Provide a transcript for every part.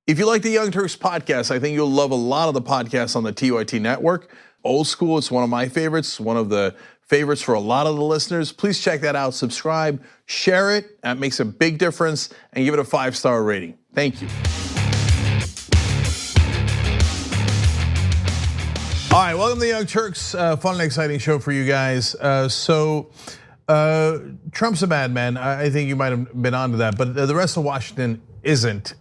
If you like the Young Turks podcast, I think you'll love a lot of the podcasts on the TYT network. Old School, it's one of my favorites, one of the favorites for a lot of the listeners. Please check that out, subscribe, share it. That makes a big difference, and give it a 5-star rating. Thank you. All right, welcome to the Young Turks. Fun and exciting show for you guys. Trump's a madman. I think you might have been onto that, but the rest of Washington isn't.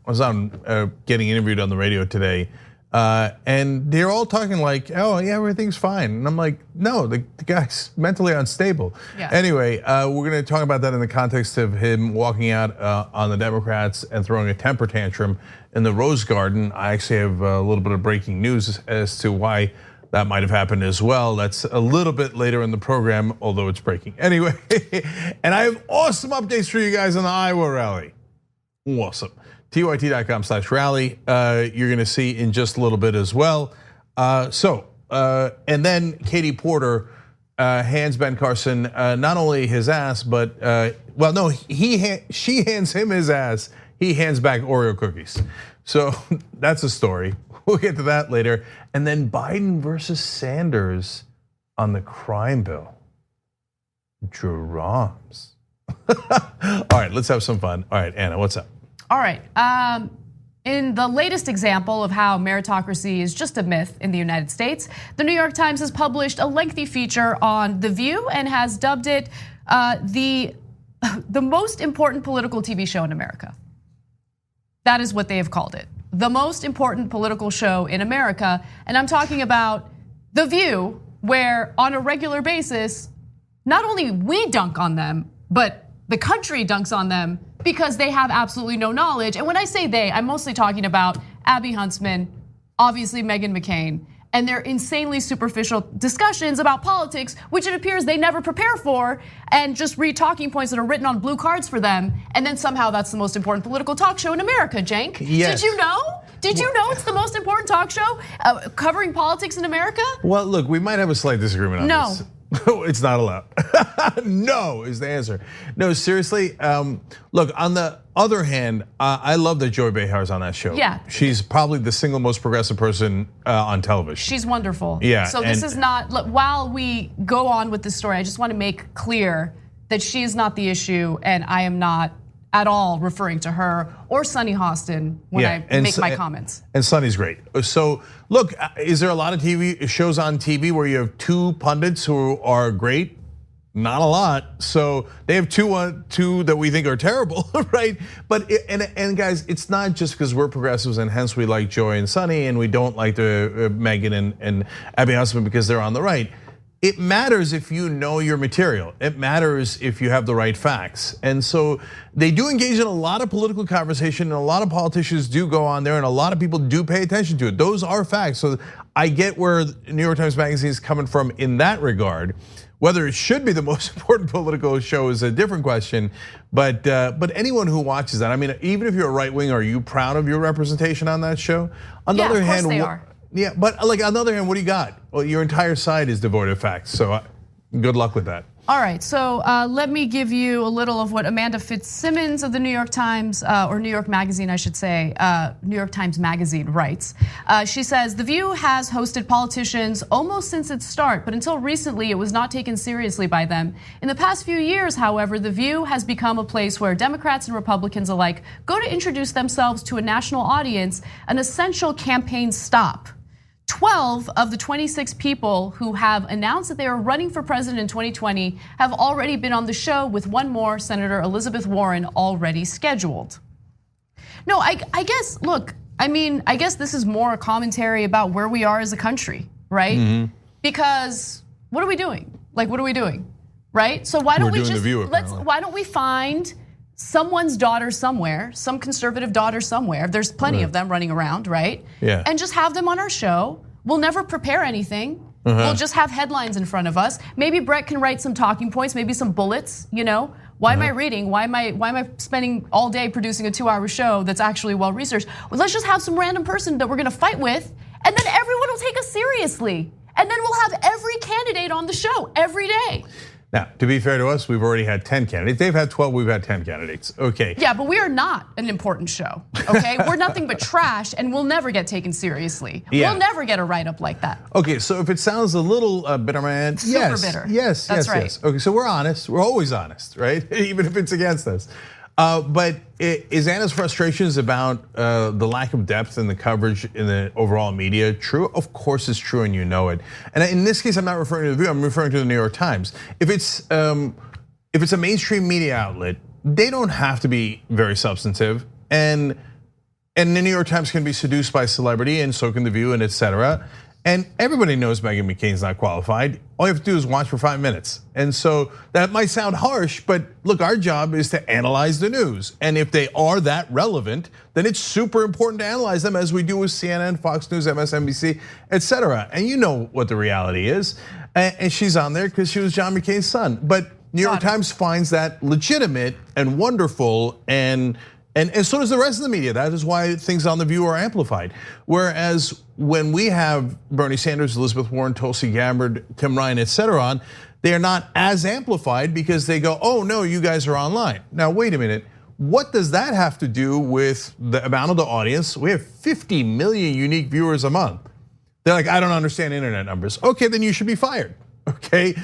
I was on getting interviewed on the radio today, and they're all talking like, "Oh yeah, everything's fine," and I'm like, "No, the guy's mentally unstable." Yeah. Anyway, we're going to talk about that in the context of him walking out on the Democrats and throwing a temper tantrum in the Rose Garden. I actually have a little bit of breaking news as to why that might have happened as well. That's a little bit later in the program, although it's breaking. Anyway, and I have awesome updates for you guys on the Iowa rally. Awesome. TYT.com/rally. You're gonna see in just a little bit as well. And then Katie Porter hands Ben Carson not only his ass, but she hands him his ass. He hands back Oreo cookies. So that's a story. We'll get to that later. And then Biden versus Sanders on the crime bill. Drums. All right, let's have some fun. All right, Anna, what's up? All right, in the latest example of how meritocracy is just a myth in the United States, the New York Times has published a lengthy feature on The View and has dubbed it the most important political TV show in America. That is what they have called it. The most important political show in America. And I'm talking about The View, where on a regular basis, not only we dunk on them, but the country dunks on them because they have absolutely no knowledge. And when I say they, I'm mostly talking about Abby Huntsman, obviously Meghan McCain, and their insanely superficial discussions about politics, which it appears they never prepare for, and just read talking points that are written on blue cards for them, and then somehow that's the most important political talk show in America, Cenk. Yes. Did you know? Did you know it's the most important talk show covering politics in America? Well, look, we might have a slight disagreement on this. No, it's not allowed. No is the answer. No, seriously. Look, on the other hand, I love that Joy Behar is on that show. Yeah. She's probably the single most progressive person on television. She's wonderful. Yeah. So this is not, look, while we go on with this story, I just want to make clear that she is not the issue, and I am not at all referring to her or Sunny Hostin when I make my comments. And Sunny's great. So look, is there a lot of TV shows on TV where you have two pundits who are great? Not a lot. So they have two that we think are terrible, right? But and guys, it's not just because we're progressives and hence we like Joy and Sunny, and we don't like the Meghan and Abby Huntsman because they're on the right. It matters if you know your material. It matters if you have the right facts. And so they do engage in a lot of political conversation, and a lot of politicians do go on there, and a lot of people do pay attention to it. Those are facts. So I get where New York Times Magazine is coming from in that regard. Whether it should be the most important political show is a different question. But anyone who watches that, I mean, even if you're a right wing, are you proud of your representation on that show? On the other hand, they are. Yeah, but like on the other hand, what do you got? Well, your entire side is devoid of facts. So good luck with that. All right, so let me give you a little of what Amanda Fitzsimmons of the New York Times, or New York Magazine, I should say, New York Times Magazine writes. She says, The View has hosted politicians almost since its start, but until recently it was not taken seriously by them. In the past few years, however, The View has become a place where Democrats and Republicans alike go to introduce themselves to a national audience, an essential campaign stop. 12 of the 26 people who have announced that they are running for president in 2020 have already been on the show, with one more, Senator Elizabeth Warren, already scheduled. No, I guess, look, I mean, I guess this is more a commentary about where we are as a country, right? Mm-hmm. Because what are we doing? Like, what are we doing, right? So why don't why don't we find someone's daughter somewhere, some conservative daughter somewhere, there's plenty of them running around, right? Yeah. And just have them on our show. We'll never prepare anything. We'll just have headlines in front of us. Maybe Brett can write some talking points, maybe some bullets, you know? Why am I reading? Why am I spending all day producing a 2-hour show that's actually well researched? Well, let's just have some random person that we're gonna fight with, and then everyone will take us seriously. And then we'll have every candidate on the show every day. Now, to be fair to us, we've already had 10 candidates. They've had 12, we've had 10 candidates. Okay. Yeah, but we are not an important show, okay? We're nothing but trash and we'll never get taken seriously. Yeah. We'll never get a write-up like that. Okay, so if it sounds a little bitter, man, Super bitter. Yes, That's right. yes. Okay, so we're honest. We're always honest, right? Even if it's against us. But is Anna's frustrations about the lack of depth in the coverage in the overall media true? Of course it's true, and you know it. And in this case, I'm not referring to The View, I'm referring to the New York Times. If it's a mainstream media outlet, they don't have to be very substantive. And the New York Times can be seduced by celebrity, and so can The View, and etc. And everybody knows Meghan McCain's not qualified. All you have to do is watch for 5 minutes. And so that might sound harsh, but look, our job is to analyze the news. And if they are that relevant, then it's super important to analyze them, as we do with CNN, Fox News, MSNBC, etc. And you know what the reality is. And she's on there because she was John McCain's son. But New York Times finds that legitimate and wonderful, and so does the rest of the media. That is why things on The View are amplified. Whereas when we have Bernie Sanders, Elizabeth Warren, Tulsi Gabbard, Tim Ryan, etc. on, they are not as amplified because they go, oh no, you guys are online. Now wait a minute, what does that have to do with the amount of the audience? We have 50 million unique viewers a month. They're like, I don't understand internet numbers. Okay, then you should be fired, okay?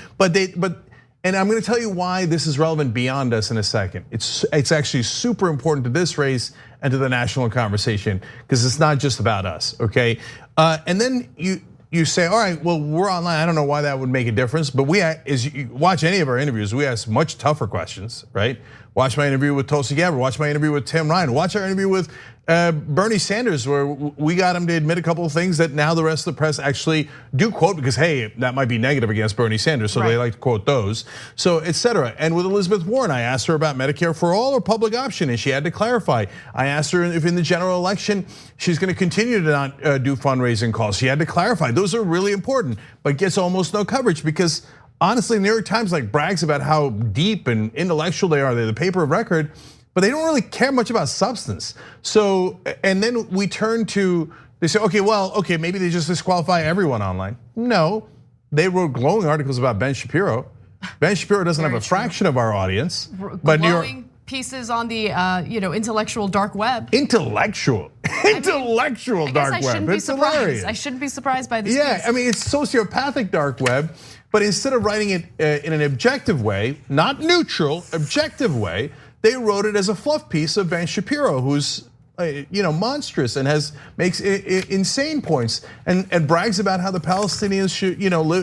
And I'm gonna tell you why this is relevant beyond us in a second. It's actually super important to this race and to the national conversation, because it's not just about us, okay? And then you say, all right, well, we're online. I don't know why that would make a difference, but as you watch any of our interviews, we ask much tougher questions, right? Watch my interview with Tulsi Gabbard, watch my interview with Tim Ryan, watch our interview with Bernie Sanders, where we got him to admit a couple of things that now the rest of the press actually do quote, because hey, that might be negative against Bernie Sanders, so they like to quote those, so etc. And with Elizabeth Warren, I asked her about Medicare for all or public option, and she had to clarify. I asked her if in the general election she's going to continue to not do fundraising calls. She had to clarify. Those are really important, but gets almost no coverage because honestly, the New York Times brags about how deep and intellectual they are. They're the paper of record, but they don't really care much about substance. So, and then we turn to, they say, okay, maybe they just disqualify everyone online. No, they wrote glowing articles about Ben Shapiro. Ben Shapiro doesn't have a fraction of our audience, but New York pieces on the intellectual dark web. Intellectual dark web. It's hilarious. I shouldn't be surprised by this. Yeah, I mean, it's sociopathic dark web. But instead of writing it in an objective way, not neutral, objective way, they wrote it as a fluff piece of Ben Shapiro, who's monstrous and makes insane points and brags about how the Palestinians should,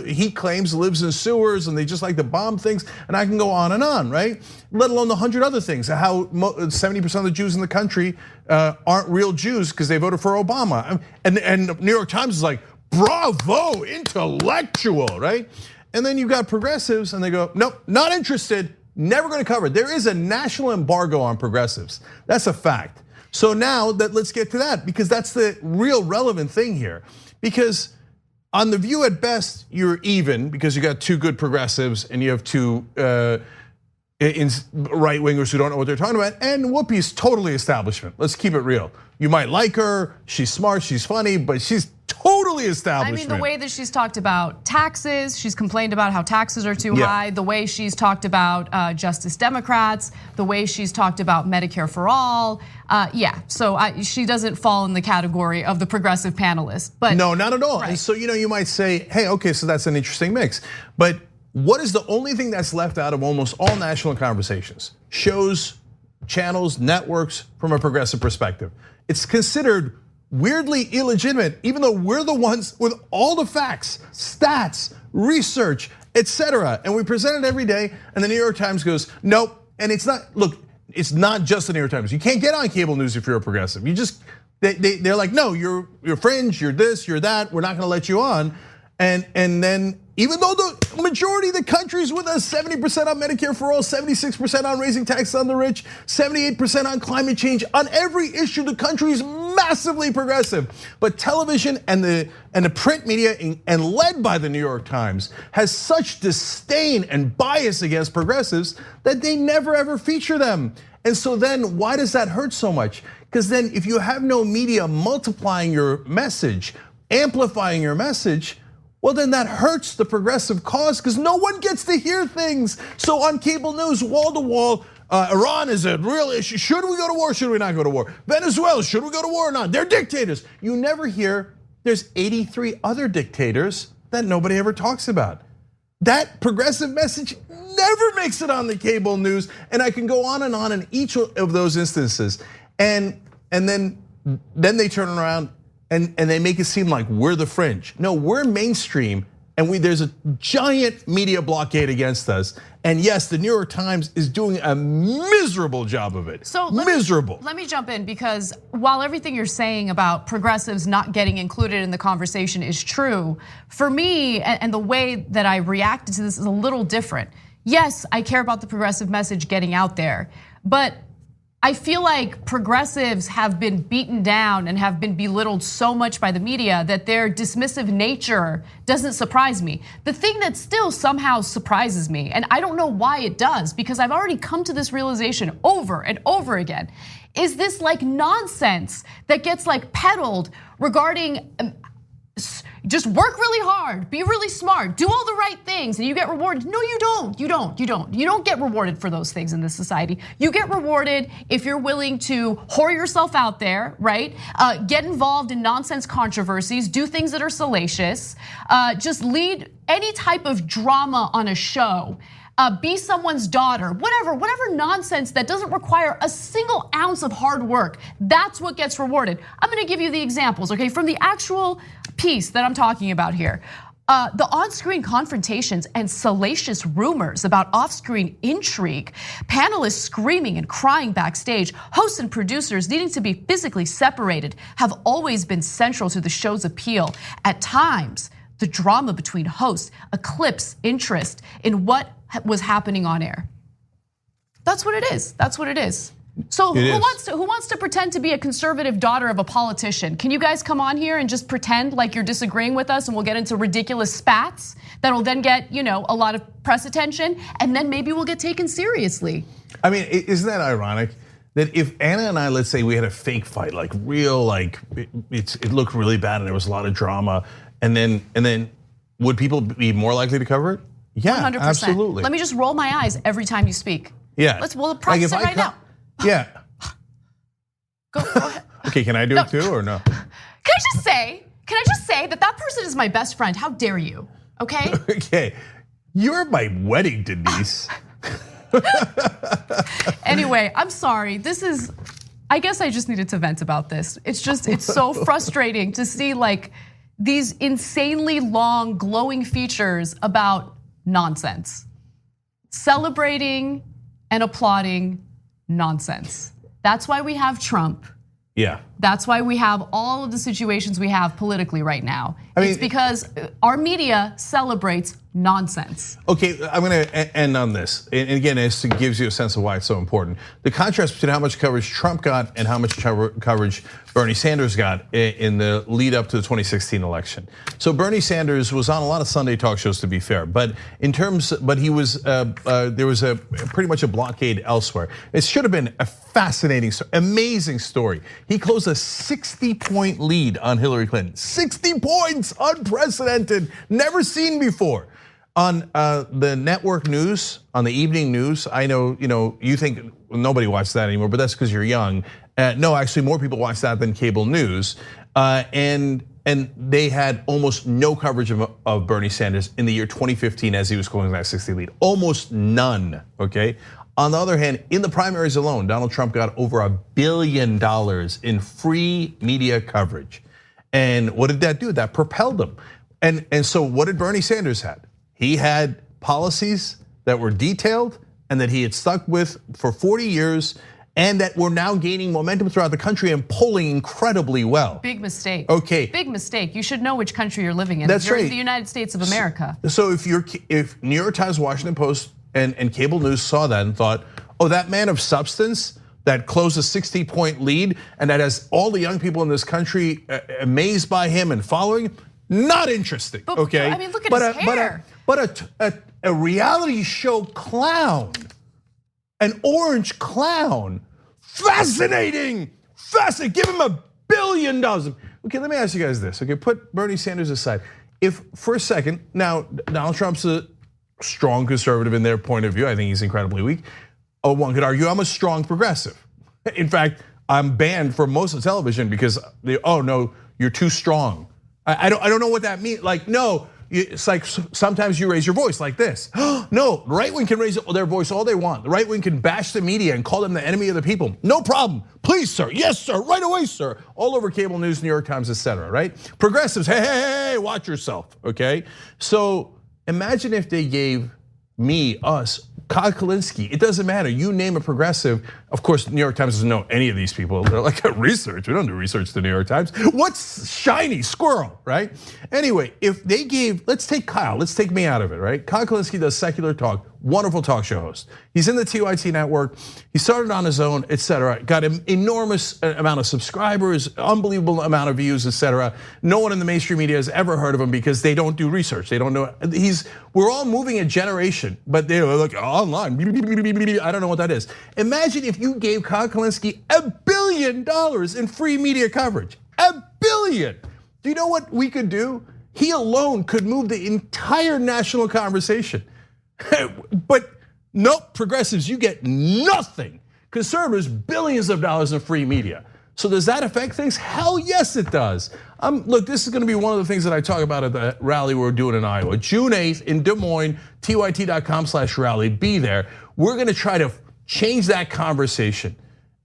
he claims lives in sewers and they just like to bomb things, and I can go on, right? Let alone the 100 other things, how 70% of the Jews in the country aren't real Jews because they voted for Obama, and the New York Times is like, bravo, intellectual, right? And then you got progressives and they go, nope, not interested, never gonna cover it. There is a national embargo on progressives. That's a fact. So now let's get to that, because that's the real relevant thing here. Because on The View at best, you're even because you got two good progressives and you have two right wingers who don't know what they're talking about, and Whoopi's totally establishment. Let's keep it real. You might like her, she's smart, she's funny, but she's totally establishment. I mean, the way that she's talked about taxes, she's complained about how taxes are too high, the way she's talked about Justice Democrats, the way she's talked about Medicare for all. So she doesn't fall in the category of the progressive panelist. But no, not at all. Right. And so you might say, hey, okay, so that's an interesting mix. But what is the only thing that's left out of almost all national conversations? Shows, channels, networks from a progressive perspective. It's considered weirdly illegitimate, even though we're the ones with all the facts, stats, research, etc. And we present it every day, and the New York Times goes, nope. And it's not, look, it's not just the New York Times. You can't get on cable news if you're a progressive. You just, they're like, no, you're fringe, you're this, you're that, we're not gonna let you on. And then, even though the majority of the country's with us, 70% on Medicare for all, 76% on raising taxes on the rich, 78% on climate change, on every issue, the country's massively progressive. But television and the print media, and led by the New York Times, has such disdain and bias against progressives that they never ever feature them. And so then, why does that hurt so much? Because then, if you have no media multiplying your message, amplifying your message, well, then that hurts the progressive cause because no one gets to hear things. So on cable news, wall to wall, Iran is a real issue. Should we go to war? Should we not go to war? Venezuela, should we go to war or not? They're dictators. You never hear there's 83 other dictators that nobody ever talks about. That progressive message never makes it on the cable news. And I can go on in each of those instances. And then they turn around and they make it seem like we're the fringe. No, we're mainstream, and there's a giant media blockade against us. And yes, the New York Times is doing a miserable job of it. So miserable. Let me jump in, because while everything you're saying about progressives not getting included in the conversation is true, for me, and the way that I reacted to this is a little different. Yes, I care about the progressive message getting out there, but I feel like progressives have been beaten down and have been belittled so much by the media that their dismissive nature doesn't surprise me. The thing that still somehow surprises me, and I don't know why it does, because I've already come to this realization over and over again, is this like nonsense that gets like peddled regarding just work really hard, be really smart, do all the right things, and you get rewarded. No, you don't. You don't get rewarded for those things in this society. You get rewarded if you're willing to whore yourself out there, right? Get involved in nonsense controversies, do things that are salacious, just lead any type of drama on a show. Be someone's daughter, whatever nonsense that doesn't require a single ounce of hard work. That's what gets rewarded. I'm gonna give you the examples, okay, from the actual piece that I'm talking about here. The on-screen confrontations and salacious rumors about off-screen intrigue, panelists screaming and crying backstage, hosts and producers needing to be physically separated have always been central to the show's appeal. At times, the drama between hosts eclipsed interest in what was happening on air. That's what it is. That's what it is. So who wants to pretend to be a conservative daughter of a politician? Can you guys come on here and just pretend like you're disagreeing with us, and we'll get into ridiculous spats that'll then get, a lot of press attention, and then maybe we'll get taken seriously. I mean, isn't that ironic? That if Anna and I, let's say we had a fake fight, like real, like it looked really bad and there was a lot of drama, and then would people be more likely to cover it? Yeah, 100%. Absolutely. Let me just roll my eyes every time you speak. Yeah. We'll practice it right now. Yeah. Go ahead. Okay, can I do it too or no? Can I just say that person is my best friend? How dare you? Okay. Okay, you're my wedding, Denise. Anyway, I'm sorry. I guess I just needed to vent about this. It's so frustrating to see like these insanely long glowing features about nonsense, celebrating and applauding nonsense. That's why we have Trump. Yeah. That's why we have all of the situations we have politically right now. It's because our media celebrates nonsense. Okay, I'm gonna end on this. And again, it gives you a sense of why it's so important. The contrast between how much coverage Trump got and how much coverage Bernie Sanders got in the lead up to the 2016 election. So Bernie Sanders was on a lot of Sunday talk shows, to be fair, but he was, there was pretty much a blockade elsewhere. It should have been a fascinating, amazing story. He closed a 60-point lead on Hillary Clinton. 60 points, unprecedented, never seen before. On the network news, on the evening news, I know you think nobody watches that anymore, but that's because you're young. No, actually, more people watch that than cable news, and they had almost no coverage of Bernie Sanders in the year 2015 as he was closing that 60 lead, almost none. Okay. On the other hand, in the primaries alone, Donald Trump got over $1 billion in free media coverage, and what did that do? That propelled him. And so, what did Bernie Sanders have? He had policies that were detailed and that he had stuck with for 40 years and that were now gaining momentum throughout the country and polling incredibly well. Big mistake. Okay. Big mistake. You should know which country you're living in. That's right. You're in the United States of America. So if New York Times, Washington Post, and cable news saw that and thought, oh, that man of substance that closed a 60-point lead and that has all the young people in this country amazed by him and following him, not interesting. Okay. I mean, look at his hair. But a reality show clown, an orange clown, fascinating. Give him $1 billion. Okay, let me ask you guys this. Okay, put Bernie Sanders aside. if for a second, now Donald Trump's a strong conservative in their point of view. I think he's incredibly weak. Oh, one could argue I'm a strong progressive. In fact, I'm banned from most of television because oh no, you're too strong. I don't know what that means. Like, no, it's like sometimes you raise your voice like this. No, the right wing can raise their voice all they want. The right wing can bash the media and call them the enemy of the people. No problem. Please, sir. Yes, sir. Right away, sir. All over cable news, New York Times, etc. Right? Progressives, hey, watch yourself. Okay. So imagine if they gave me, us, Kyle Kulinski, it doesn't matter. You name a progressive. Of course, New York Times doesn't know any of these people. They're like, research. We don't do research to the New York Times. What's shiny? Squirrel, right? Anyway, if they gave, let's take Kyle, let's take me out of it, right? Kyle Kulinski does secular talk, wonderful talk show host. He's in the TYT network. He started on his own, etc. Got an enormous amount of subscribers, unbelievable amount of views, etc. No one in the mainstream media has ever heard of him because they don't do research. They don't know. We're all moving a generation, but they're like online. I don't know what that is. Imagine if you gave Kyle Kulinski $1 billion in free media coverage. $1 billion. Do you know what we could do? He alone could move the entire national conversation. But nope, progressives, you get nothing. Conservatives, billions of dollars in free media. So does that affect things? Hell yes, it does. Look, this is gonna be one of the things that I talk about at the rally we're doing in Iowa. June 8th in Des Moines, tyt.com/rally, be there. We're gonna try to change that conversation.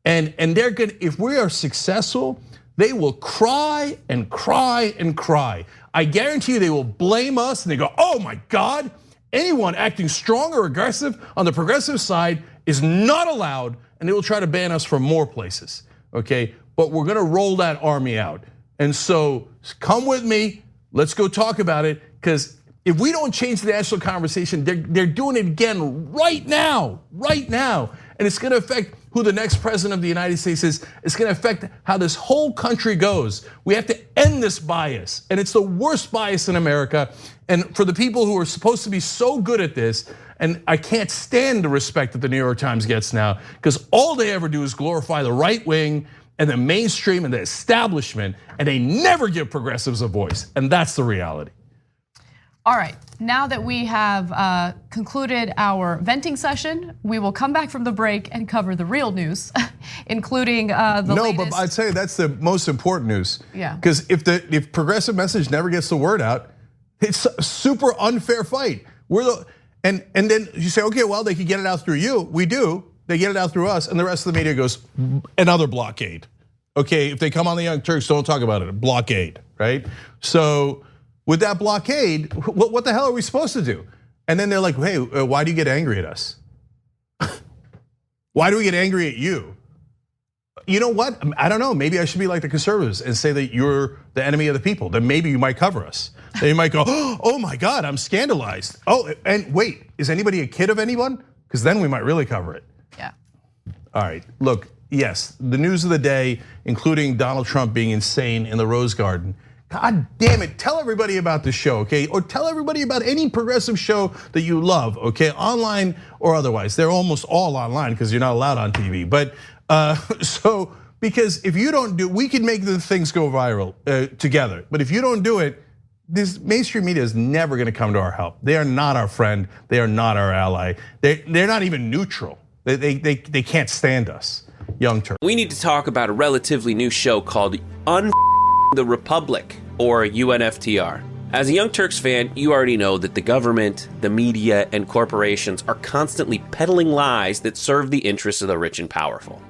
And they're gonna, if we are successful, they will cry and cry and cry. I guarantee you they will blame us and they go, oh my God, anyone acting strong or aggressive on the progressive side is not allowed, and they will try to ban us from more places, okay? But we're gonna roll that army out. And so come with me, let's go talk about it, because if we don't change the national conversation, they're doing it again right now. And it's gonna affect who the next president of the United States is. It's gonna affect how this whole country goes. We have to end this bias, and it's the worst bias in America. And for the people who are supposed to be so good at this, and I can't stand the respect that the New York Times gets now, because all they ever do is glorify the right wing and the mainstream and the establishment, and they never give progressives a voice, and that's the reality. All right, now that we have concluded our venting session, we will come back from the break and cover the real news, including the latest. No, but I'd say that's the most important news. Yeah. Because if progressive message never gets the word out, it's a super unfair fight. And then you say, okay, well, they could get it out through you. We do. They get it out through us, and the rest of the media goes, another blockade. Okay, if they come on the Young Turks, don't talk about it. Blockade, right? So with that blockade, what the hell are we supposed to do? And then they're like, hey, why do you get angry at us? Why do we get angry at you? You know what? I don't know. Maybe I should be like the conservatives and say that you're the enemy of the people. Then maybe you might cover us. Then you might go, oh my God, I'm scandalized. Oh, and wait, is anybody a kid of anyone? Because then we might really cover it. Yeah. All right, look, yes, the news of the day, including Donald Trump being insane in the Rose Garden. God damn it, tell everybody about the show, okay? Or tell everybody about any progressive show that you love, okay? Online or otherwise. They're almost all online because you're not allowed on TV. But so, because if you don't do, we can make the things go viral together. But if you don't do it, this mainstream media is never gonna come to our help. They are not our friend, they are not our ally. They're not even neutral. They can't stand us, Young Turks. We need to talk about a relatively new show called the Republic, or UNFTR. As a Young Turks fan, you already know that the government, the media, and corporations are constantly peddling lies that serve the interests of the rich and powerful.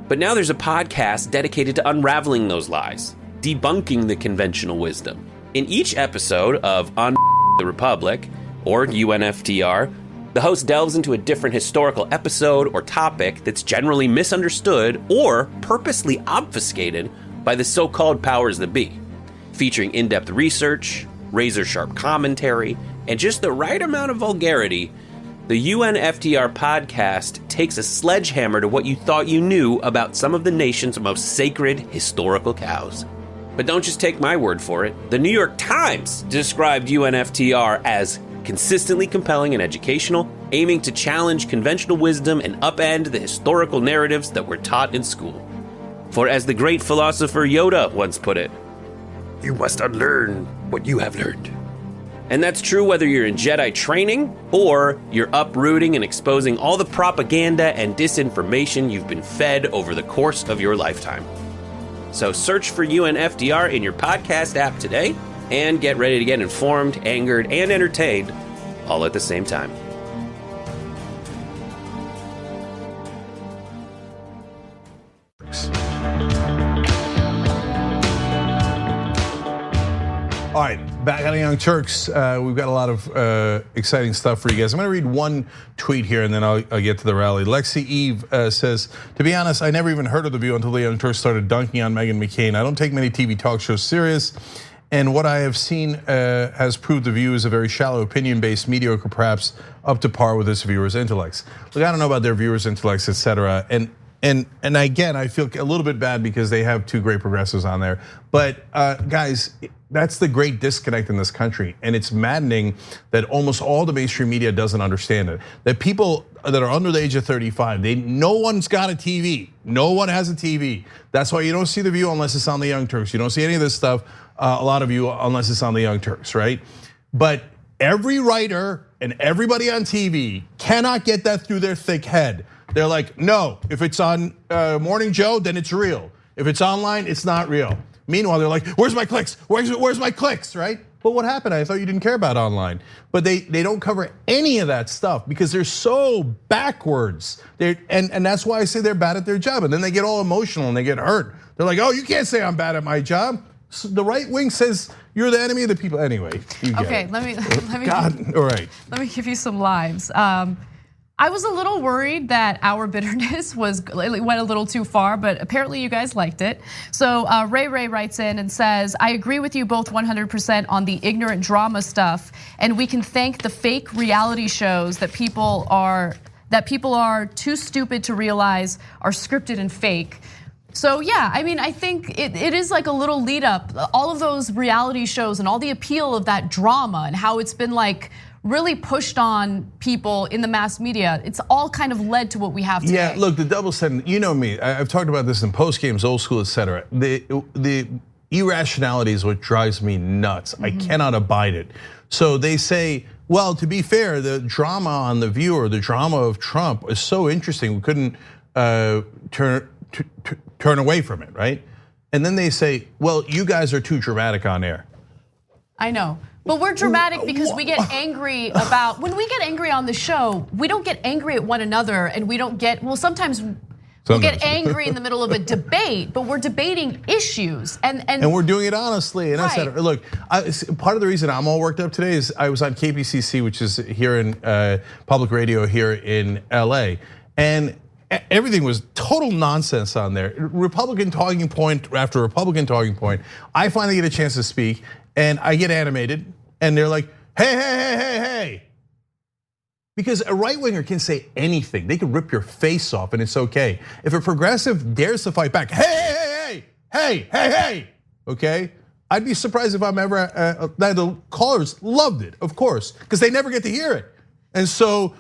But now there's a podcast dedicated to unraveling those lies, debunking the conventional wisdom. In each episode of the Republic, or UNFTR, the host delves into a different historical episode or topic that's generally misunderstood or purposely obfuscated by the so-called powers that be, featuring in-depth research, razor-sharp commentary, and just the right amount of vulgarity. The UNFTR podcast takes a sledgehammer to what you thought you knew about some of the nation's most sacred historical cows. But don't just take my word for it. The New York Times described UNFTR as consistently compelling and educational, aiming to challenge conventional wisdom and upend the historical narratives that were taught in school. For as the great philosopher Yoda once put it, you must unlearn what you have learned. And that's true whether you're in Jedi training or you're uprooting and exposing all the propaganda and disinformation you've been fed over the course of your lifetime. So search for UNFDR in your podcast app today and get ready to get informed, angered, and entertained all at the same time. All right, back on the Young Turks. We've got a lot of exciting stuff for you guys. I'm gonna read one tweet here and then I'll get to the rally. Lexi Eve says, to be honest, I never even heard of The View until the Young Turks started dunking on Meghan McCain. I don't take many TV talk shows serious. And what I have seen has proved The View is a very shallow, opinion-based, mediocre, perhaps up to par with its viewers' intellects. Look, I don't know about their viewers' intellects, etc. And again, I feel a little bit bad because they have two great progressives on there. But guys, that's the great disconnect in this country. And it's maddening that almost all the mainstream media doesn't understand it. That people that are under the age of 35, no one's got a TV. No one has a TV. That's why you don't see The View unless it's on the Young Turks. You don't see any of this stuff, a lot of you, unless it's on the Young Turks, right? But every writer and everybody on TV cannot get that through their thick head. They're like, no, if it's on Morning Joe, then it's real. If it's online, it's not real. Meanwhile, they're like, where's my clicks? Where's my clicks, right? But what happened? I thought you didn't care about online. But they don't cover any of that stuff because they're so backwards. And that's why I say they're bad at their job. And then they get all emotional and they get hurt. They're like, oh, you can't say I'm bad at my job. So the right wing says you're the enemy of the people. Anyway, okay, let me God, all right. Let me give you some lives. I was a little worried that our bitterness went a little too far, but apparently you guys liked it. So Ray writes in and says, I agree with you both 100% on the ignorant drama stuff, and we can thank the fake reality shows that people are too stupid to realize are scripted and fake. So yeah, I mean, I think it is like a little lead up. All of those reality shows and all the appeal of that drama and how it's been like really pushed on people in the mass media. It's all kind of led to what we have today. Yeah, look, the double standard, you know me, I've talked about this in post games, old school, etc. The irrationality is what drives me nuts. I cannot abide it. So they say, well, to be fair, the drama on The View or the drama of Trump is so interesting, we couldn't turn away from it, right? And then they say, well, you guys are too dramatic on air. I know. But we're dramatic because we get angry about, when we get angry on the show, we don't get angry at one another and we don't get, well, sometimes we'll get angry in the middle of a debate, but we're debating issues. And we're doing it honestly. And I said, look, part of the reason I'm all worked up today is I was on KPCC, which is here in public radio here in LA. And everything was total nonsense on there. Republican talking point after Republican talking point. I finally get a chance to speak and I get animated and they're like, hey. Because a right winger can say anything. They can rip your face off and it's okay. If a progressive dares to fight back, hey, okay? I'd be surprised if I'm ever, the callers loved it, of course, because they never get to hear it. And so,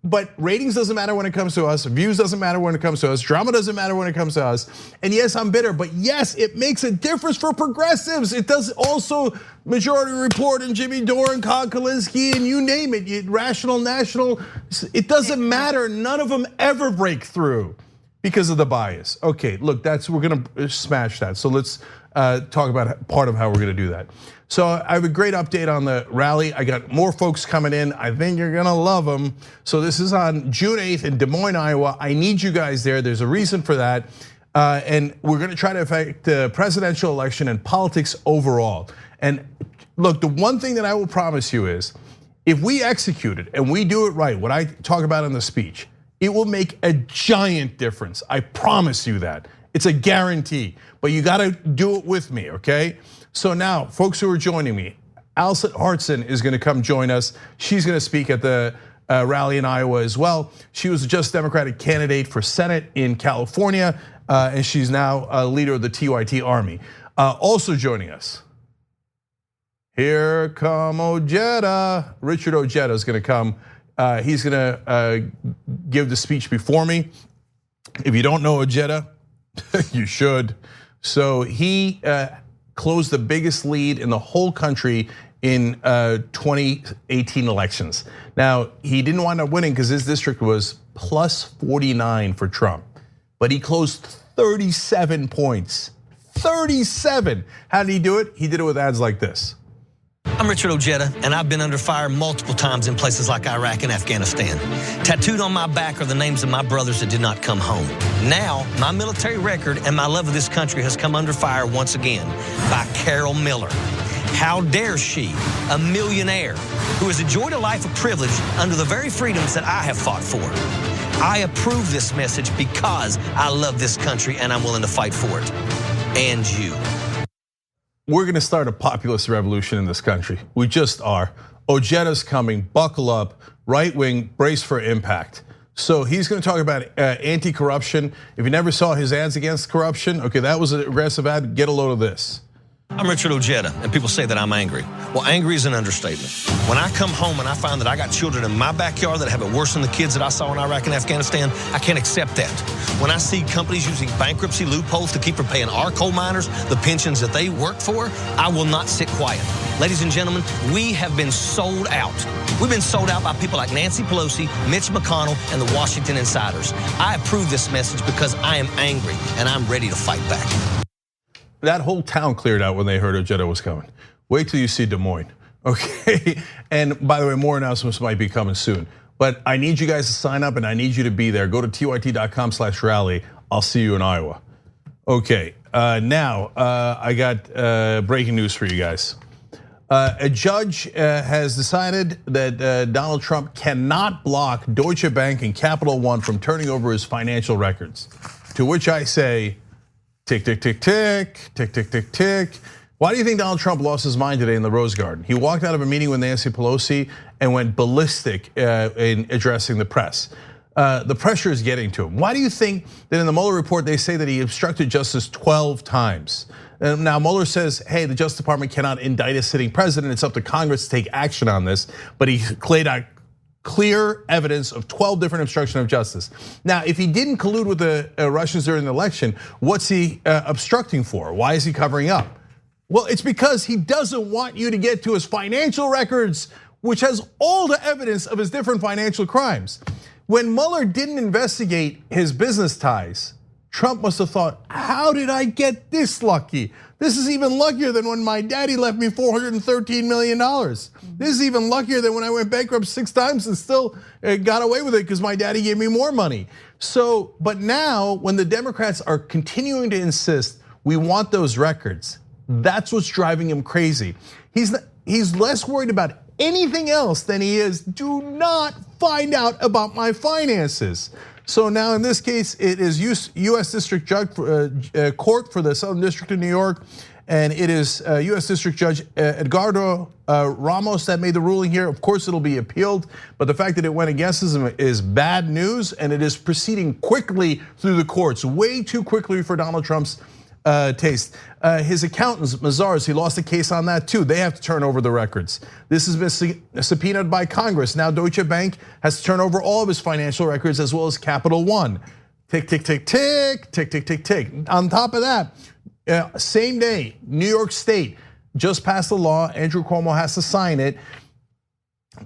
but ratings doesn't matter when it comes to us, views doesn't matter when it comes to us, drama doesn't matter when it comes to us. And yes, I'm bitter, but yes, it makes a difference for progressives. It does also Majority Report and Jimmy Dore and Con Kalinske and you name it, Rational, National. It doesn't matter, none of them ever break through because of the bias. Okay, look, we're gonna smash that. So let's talk about part of how we're gonna do that. So I have a great update on the rally. I got more folks coming in. I think you're gonna love them. So this is on June 8th in Des Moines, Iowa. I need you guys there. There's a reason for that. And we're gonna try to affect the presidential election and politics overall. And look, the one thing that I will promise you is, if we execute it and we do it right, what I talk about in the speech, it will make a giant difference. I promise you that. It's a guarantee, but you gotta do it with me, okay? So now, folks who are joining me, Alison Hartson is gonna come join us. She's gonna speak at the rally in Iowa as well. She was a Just Democratic candidate for Senate in California, and she's now a leader of the TYT Army. Also joining us, here come Ojeda. Richard Ojeda is gonna come. He's gonna give the speech before me. If you don't know Ojeda, you should. So he closed the biggest lead in the whole country in 2018 elections. Now, he didn't wind up winning because his district was plus 49 for Trump, but he closed 37 points. 37. How did he do it? He did it with ads like this. I'm Richard Ojeda, and I've been under fire multiple times in places like Iraq and Afghanistan. Tattooed on my back are the names of my brothers that did not come home. Now, my military record and my love of this country has come under fire once again by Carol Miller. How dare she, a millionaire who has enjoyed a life of privilege under the very freedoms that I have fought for. I approve this message because I love this country and I'm willing to fight for it. And you. We're gonna start a populist revolution in this country. We just are. Ojeda's coming, buckle up, right wing, brace for impact. So he's gonna talk about anti-corruption. If you never saw his ads against corruption, okay, that was an aggressive ad, get a load of this. I'm Richard Ojeda, and people say that I'm angry. Well, angry is an understatement. When I come home and I find that I got children in my backyard that have it worse than the kids that I saw in Iraq and Afghanistan, I can't accept that. When I see companies using bankruptcy loopholes to keep from paying our coal miners the pensions that they work for, I will not sit quiet. Ladies and gentlemen, we have been sold out. We've been sold out by people like Nancy Pelosi, Mitch McConnell, and the Washington insiders. I approve this message because I am angry and I'm ready to fight back. That whole town cleared out when they heard Ojeda was coming. Wait till you see Des Moines, okay? And by the way, more announcements might be coming soon. But I need you guys to sign up and I need you to be there. Go to tyt.com/rally. I'll see you in Iowa. Okay, now I got breaking news for you guys. A judge has decided that Donald Trump cannot block Deutsche Bank and Capital One from turning over his financial records. To which I say, tick, tick, tick, tick, tick, tick, tick, tick. Why do you think Donald Trump lost his mind today in the Rose Garden? He walked out of a meeting with Nancy Pelosi and went ballistic in addressing the press. The pressure is getting to him. Why do you think that in the Mueller report they say that he obstructed justice 12 times? And now Mueller says, hey, the Justice Department cannot indict a sitting president. It's up to Congress to take action on this. But he laid out clear evidence of 12 different obstruction of justice. Now, if he didn't collude with the Russians during the election, what's he obstructing for? Why is he covering up? Well, it's because he doesn't want you to get to his financial records, which has all the evidence of his different financial crimes. When Mueller didn't investigate his business ties, Trump must have thought, how did I get this lucky? This is even luckier than when my daddy left me $413 million. This is even luckier than when I went bankrupt 6 times and still got away with it because my daddy gave me more money. So, but now when the Democrats are continuing to insist, we want those records, that's what's driving him crazy. He's less worried about anything else than he is, do not find out about my finances. So now in this case, it is US District Judge Court for the Southern District of New York, and it is US District Judge Edgardo Ramos that made the ruling here. Of course, it'll be appealed, but the fact that it went against him is bad news, and it is proceeding quickly through the courts, way too quickly for Donald Trump's taste. His accountants, Mazars, he lost a case on that too. They have to turn over the records. This has been subpoenaed by Congress. Now Deutsche Bank has to turn over all of his financial records as well as Capital One. Tick, tick, tick, tick, tick, tick, tick, tick. On top of that, same day, New York State just passed a law. Andrew Cuomo has to sign it.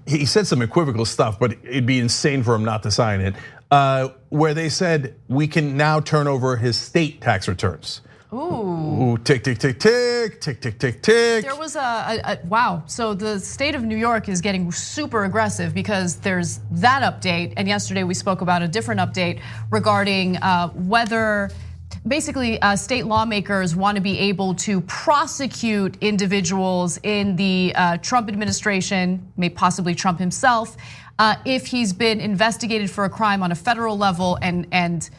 He said some equivocal stuff, but it'd be insane for him not to sign it. Where they said we can now turn over his state tax returns. Ooh, tick, tick, tick, tick, tick, tick, tick, tick. There was wow. So the state of New York is getting super aggressive because there's that update. And yesterday we spoke about a different update regarding whether basically state lawmakers want to be able to prosecute individuals in the Trump administration, maybe possibly Trump himself, if he's been investigated for a crime on a federal level and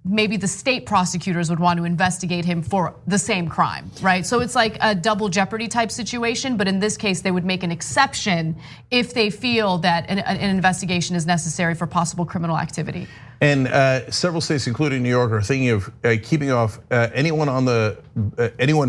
maybe the state prosecutors would want to investigate him for the same crime, right? So it's like a double jeopardy type situation, but in this case, they would make an exception if they feel that an investigation is necessary for possible criminal activity. And several states, including New York, are thinking of keeping off anyone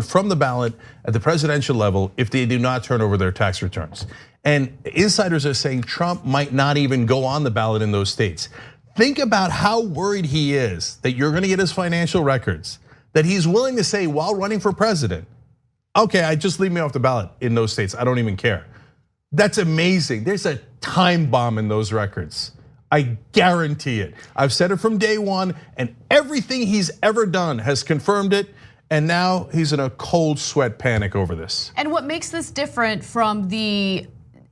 from the ballot at the presidential level if they do not turn over their tax returns. And insiders are saying Trump might not even go on the ballot in those states. Think about how worried he is that you're gonna get his financial records, that he's willing to say while running for president, Okay, just leave me off the ballot in those states. I don't even care. That's amazing. There's a time bomb in those records. I guarantee it. I've said it from day one, and everything he's ever done has confirmed it. And now he's in a cold sweat panic over this. And what makes this different from the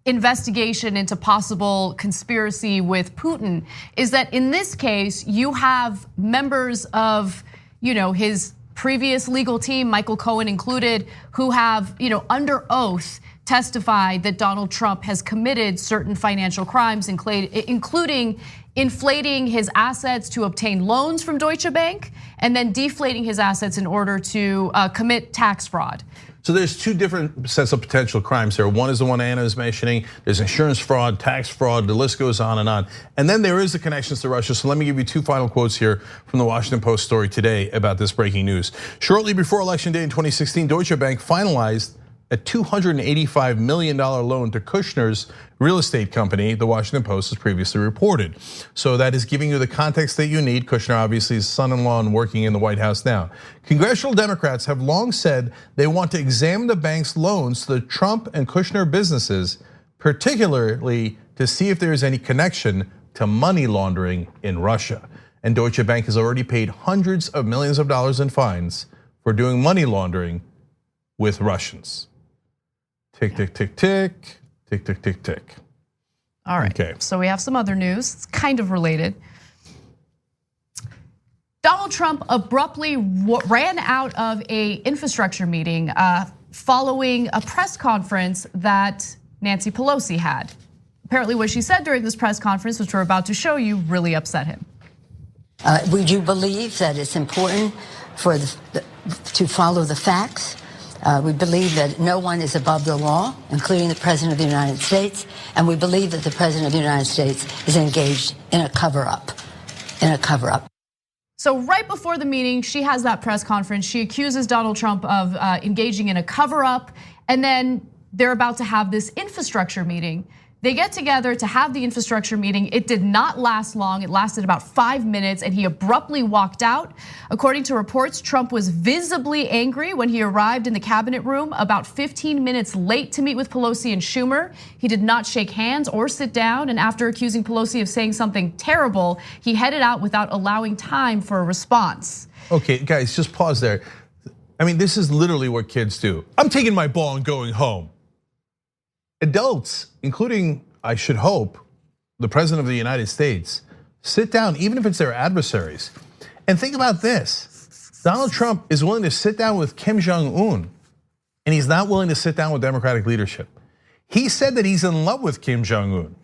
investigation into possible conspiracy with Putin is that in this case, you have members of, his previous legal team, Michael Cohen included, who have, under oath testified that Donald Trump has committed certain financial crimes, including inflating his assets to obtain loans from Deutsche Bank and then deflating his assets in order to commit tax fraud. So there's two different sets of potential crimes here. One is the one Anna is mentioning. There's insurance fraud, tax fraud, the list goes on. And then there is the connections to Russia. So let me give you two final quotes here from the Washington Post story today about this breaking news. Shortly before Election Day in 2016, Deutsche Bank finalized a $285 million loan to Kushner's real estate company, the Washington Post has previously reported. So that is giving you the context that you need. Kushner obviously is son-in-law and working in the White House now. Congressional Democrats have long said they want to examine the bank's loans to the Trump and Kushner businesses, particularly to see if there is any connection to money laundering in Russia. And Deutsche Bank has already paid hundreds of millions of dollars in fines for doing money laundering with Russians. Tick, tick, tick, tick, tick, tick, tick, tick. All right, okay. So we have some other news, it's kind of related. Donald Trump abruptly ran out of an infrastructure meeting following a press conference that Nancy Pelosi had. Apparently what she said during this press conference, which we're about to show you, really upset him. We do believe that it's important to follow the facts. We believe that no one is above the law, including the President of the United States, and we believe that the President of the United States is engaged in a cover-up, So right before the meeting, she has that press conference. She accuses Donald Trump of engaging in a cover-up, and then they're about to have this infrastructure meeting. They get together to have the infrastructure meeting. It did not last long. It lasted about 5 minutes and he abruptly walked out. According to reports, Trump was visibly angry when he arrived in the cabinet room about 15 minutes late to meet with Pelosi and Schumer. He did not shake hands or sit down, and after accusing Pelosi of saying something terrible, he headed out without allowing time for a response. Okay, guys, just pause there. I mean, this is literally what kids do. I'm taking my ball and going home. Adults, including, I should hope, the President of the United States, sit down, even if it's their adversaries. And think about this. Donald Trump is willing to sit down with Kim Jong-un, and he's not willing to sit down with Democratic leadership. He said that he's in love with Kim Jong-un,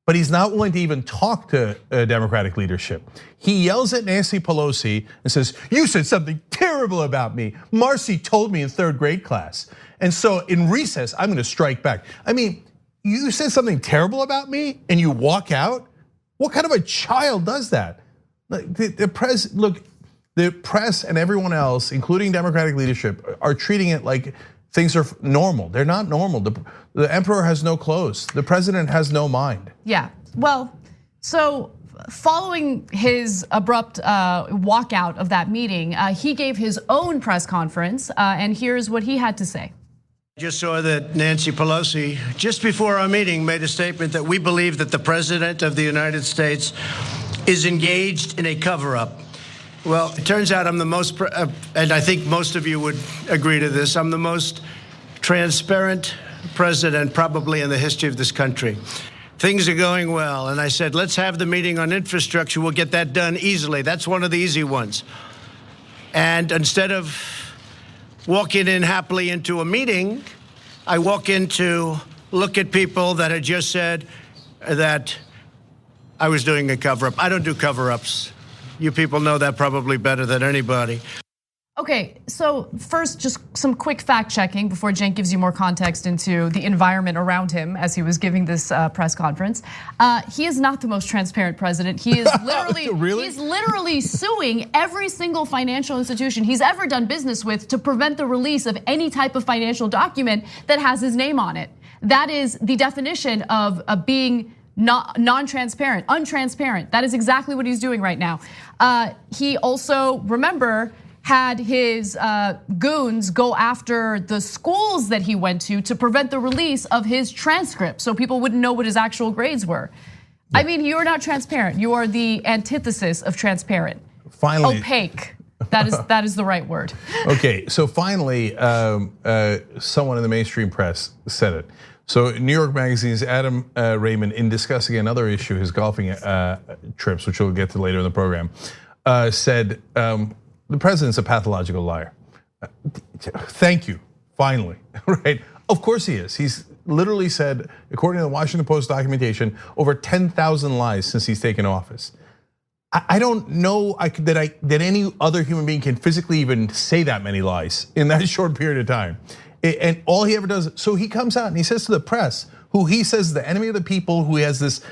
but he's not willing to even talk to Democratic leadership. He yells at Nancy Pelosi and says, "You said something terrible about me. Marcy told me in 3rd grade class. And so in recess, I'm gonna strike back." I mean, you said something terrible about me and you walk out? What kind of a child does that? The press and everyone else, including Democratic leadership, are treating it like things are normal. They're not normal. The emperor has no clothes. The president has no mind. Yeah, well, so following his abrupt walkout of that meeting, he gave his own press conference, and here's what he had to say. Just saw that Nancy Pelosi, just before our meeting, made a statement that we believe that the President of the United States is engaged in a cover-up. Well, it turns out I'm the most, and I think most of you would agree to this, I'm the most transparent president probably in the history of this country. Things are going well, and I said, let's have the meeting on infrastructure. We'll get that done easily. That's one of the easy ones. And instead of walking in happily into a meeting, I walk in to look at people that had just said that I was doing a cover-up. I don't do cover-ups. You people know that probably better than anybody. Okay, so first, just some quick fact checking before Cenk gives you more context into the environment around him as he was giving this press conference. He is not the most transparent president. He is literally, really? He's literally suing every single financial institution he's ever done business with to prevent the release of any type of financial document that has his name on it. That is the definition of being non-transparent, untransparent. That is exactly what he's doing right now. He also, remember, had his goons go after the schools that he went to prevent the release of his transcript so people wouldn't know what his actual grades were. I mean, you are not transparent. You are the antithesis of transparent. Finally. Opaque. That is the right word. Okay, so finally, someone in the mainstream press said it. So New York Magazine's Adam Raymond, in discussing another issue, his golfing trips, which we'll get to later in the program, said the president's a pathological liar. Thank you, finally, right? Of course he is. He's literally said, according to the Washington Post documentation, over 10,000 lies since he's taken office. I don't know that any other human being can physically even say that many lies in that short period of time. And all he ever does, so he comes out and he says to the press, who he says is the enemy of the people, who he has this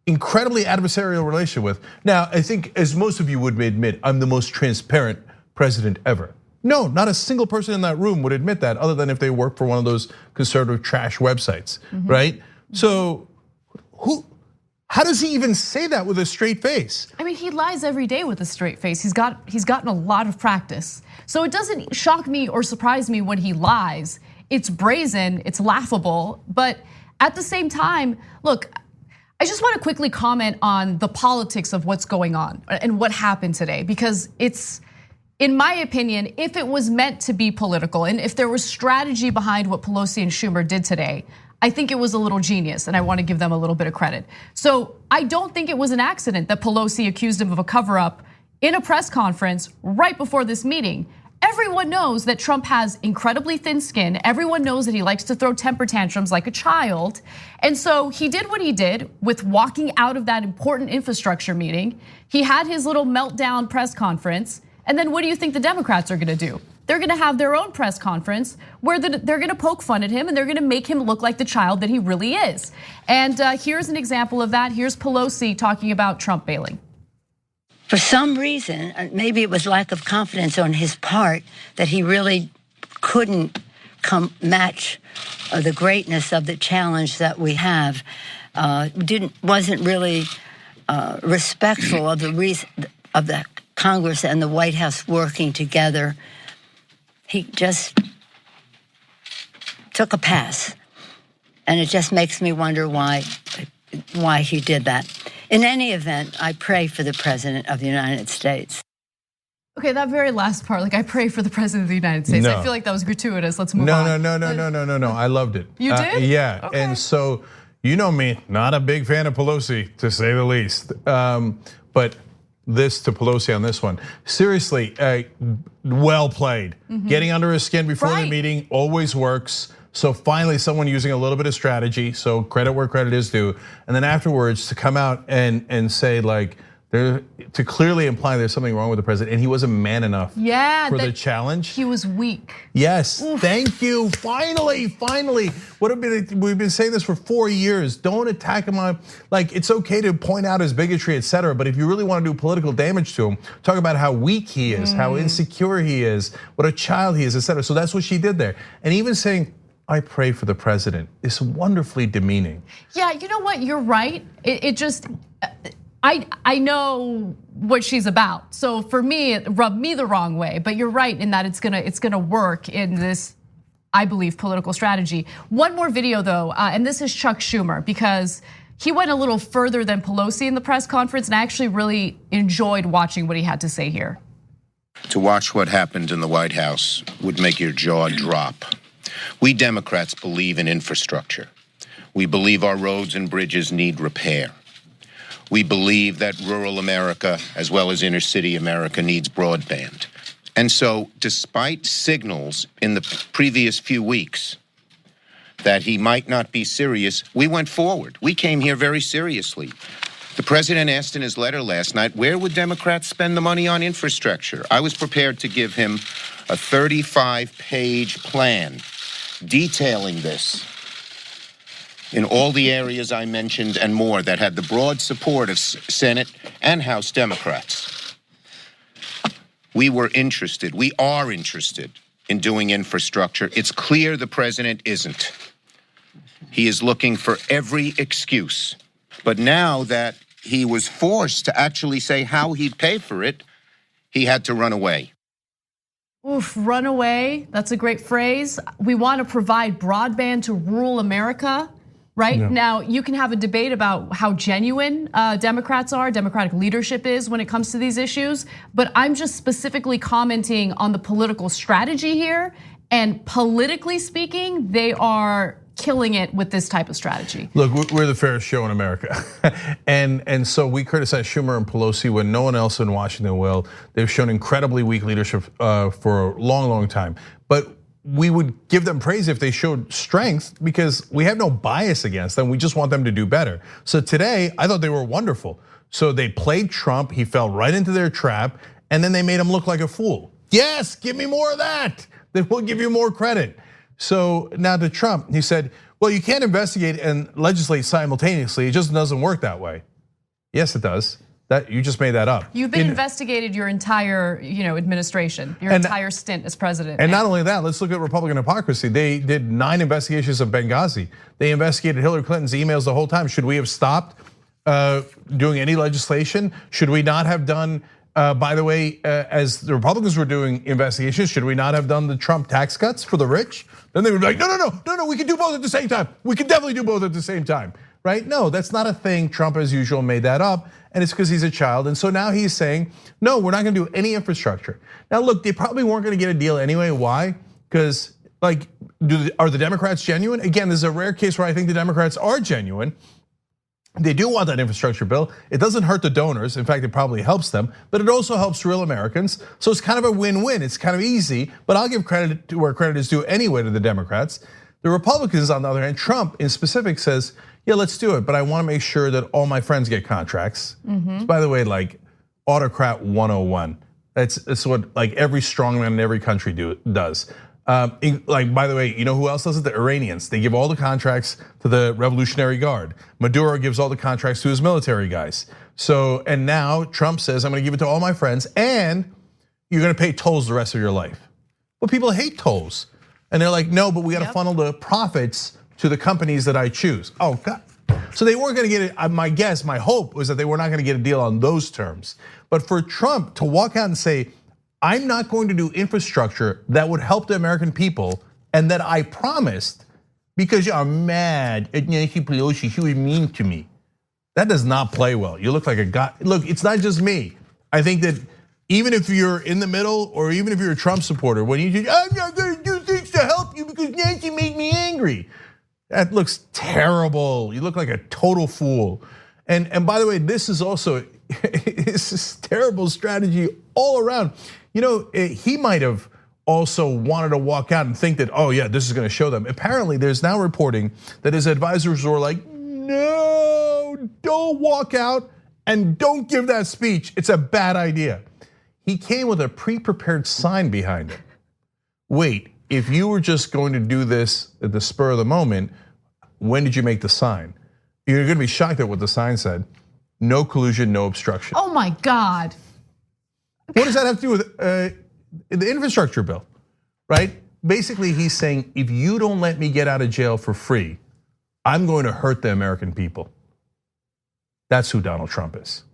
incredibly adversarial relationship with. Now, I think, as most of you would admit, I'm the most transparent president ever. No, not a single person in that room would admit that, other than if they work for one of those conservative trash websites, right? So, how does he even say that with a straight face? I mean, he lies every day with a straight face. He's gotten a lot of practice. So it doesn't shock me or surprise me when he lies. It's brazen, it's laughable, but at the same time, look, I just want to quickly comment on the politics of what's going on and what happened today, because it's, in my opinion, if it was meant to be political and if there was strategy behind what Pelosi and Schumer did today, I think it was a little genius, and I want to give them a little bit of credit. So I don't think it was an accident that Pelosi accused him of a cover-up in a press conference right before this meeting. Everyone knows that Trump has incredibly thin skin. Everyone knows that he likes to throw temper tantrums like a child. And so he did what he did with walking out of that important infrastructure meeting. He had his little meltdown press conference. And then what do you think the Democrats are gonna do? They're gonna have their own press conference where they're gonna poke fun at him and they're gonna make him look like the child that he really is. And here's an example of that. Here's Pelosi talking about Trump bailing. For some reason, maybe it was lack of confidence on his part, that he really couldn't match the greatness of the challenge that we have. Wasn't really respectful of the reason of the Congress and the White House working together. He just took a pass, and it just makes me wonder why he did that. In any event, I pray for the President of the United States. Okay, that very last part, like I pray for the President of the United States. No. I feel like that was gratuitous. Let's move on. No. I loved it. You did? Yeah, okay. And so, you know me, not a big fan of Pelosi, to say the least. But this to Pelosi on this one. Seriously, well played. Getting under his skin before the meeting always works. So finally, someone using a little bit of strategy. So credit where credit is due. And then afterwards, to come out and say like, to clearly imply there's something wrong with the president, and he wasn't man enough for the challenge. He was weak. Yes, thank you. Finally. We've been saying this for 4 years. Don't attack him on, like, it's okay to point out his bigotry, etc. But if you really want to do political damage to him, talk about how weak he is, how insecure he is, what a child he is, etc. So that's what she did there. And even saying, I pray for the president, is wonderfully demeaning. Yeah, you know what? You're right. It just, I know what she's about. So for me, it rubbed me the wrong way. But you're right in that it's gonna work in this, I believe, political strategy. One more video though, and this is Chuck Schumer, because he went a little further than Pelosi in the press conference, and I actually really enjoyed watching what he had to say here. To watch what happened in the White House would make your jaw drop. We Democrats believe in infrastructure. We believe our roads and bridges need repair. We believe that rural America, as well as inner city America, needs broadband. And so, despite signals in the previous few weeks that he might not be serious, we went forward. We came here very seriously. The president asked in his letter last night, where would Democrats spend the money on infrastructure? I was prepared to give him a 35-page plan detailing this in all the areas I mentioned and more that had the broad support of Senate and House Democrats. We are interested in doing infrastructure. It's clear the president isn't. He is looking for every excuse. But now that he was forced to actually say how he'd pay for it, he had to run away. Oof, run away. That's a great phrase. We want to provide broadband to rural America. Right now, you can have a debate about how genuine Democrats are, Democratic leadership is when it comes to these issues. But I'm just specifically commenting on the political strategy here. And politically speaking, they are killing it with this type of strategy. Look, we're the fairest show in America. and so we criticize Schumer and Pelosi when no one else in Washington will. They've shown incredibly weak leadership for a long, long time. But we would give them praise if they showed strength because we have no bias against them. We just want them to do better. So today, I thought they were wonderful. So they played Trump, he fell right into their trap, and then they made him look like a fool. Yes, give me more of that. Then we'll give you more credit. So now to Trump, he said, well, you can't investigate and legislate simultaneously. It just doesn't work that way. Yes, it does. That you just made that up. You've been investigated your entire, administration, your entire stint as president. And not only that, let's look at Republican hypocrisy. They did 9 investigations of Benghazi. They investigated Hillary Clinton's emails the whole time. Should we have stopped doing any legislation? Should we not have done, by the way, as the Republicans were doing investigations, should we not have done the Trump tax cuts for the rich? Then they would be like, no, we can do both at the same time. We can definitely do both at the same time, right? No, that's not a thing. Trump, as usual, made that up. And it's because he's a child. And so now he's saying, no, we're not gonna do any infrastructure. Now look, they probably weren't gonna get a deal anyway. Why? Because are the Democrats genuine? Again, this is a rare case where I think the Democrats are genuine. They do want that infrastructure bill. It doesn't hurt the donors. In fact, it probably helps them, but it also helps real Americans. So it's kind of a win-win. It's kind of easy, but I'll give credit to where credit is due anyway to the Democrats. The Republicans, on the other hand, Trump in specific says, yeah, let's do it, but I want to make sure that all my friends get contracts. So by the way, like autocrat 101. It's what like every strongman in every country does. Like, by the way, you know who else does it? The Iranians. They give all the contracts to the Revolutionary Guard. Maduro gives all the contracts to his military guys. So, and now Trump says, I'm gonna give it to all my friends and you're gonna pay tolls the rest of your life. But people hate tolls. And they're like, no, but we gotta funnel the profits to the companies that I choose. Oh, God. So they weren't gonna get it. My hope was that they were not gonna get a deal on those terms. But for Trump to walk out and say, I'm not going to do infrastructure that would help the American people and that I promised because you're mad at Nancy Pelosi, she was mean to me. That does not play well. You look like a guy. Look, it's not just me. I think that even if you're in the middle or even if you're a Trump supporter, when you say, I'm not gonna do things to help you because Nancy made me angry. That looks terrible. You look like a total fool. And by the way, this is also, this is terrible strategy all around. He might have also wanted to walk out and think that, oh yeah, this is gonna show them. Apparently, there's now reporting that his advisors were like, no, don't walk out and don't give that speech. It's a bad idea. He came with a pre-prepared sign behind it. Wait, if you were just going to do this at the spur of the moment, when did you make the sign? You're gonna be shocked at what the sign said. No collusion, no obstruction. Oh my God. What does that have to do with the infrastructure bill, right? Basically, he's saying, if you don't let me get out of jail for free, I'm going to hurt the American people. That's who Donald Trump is.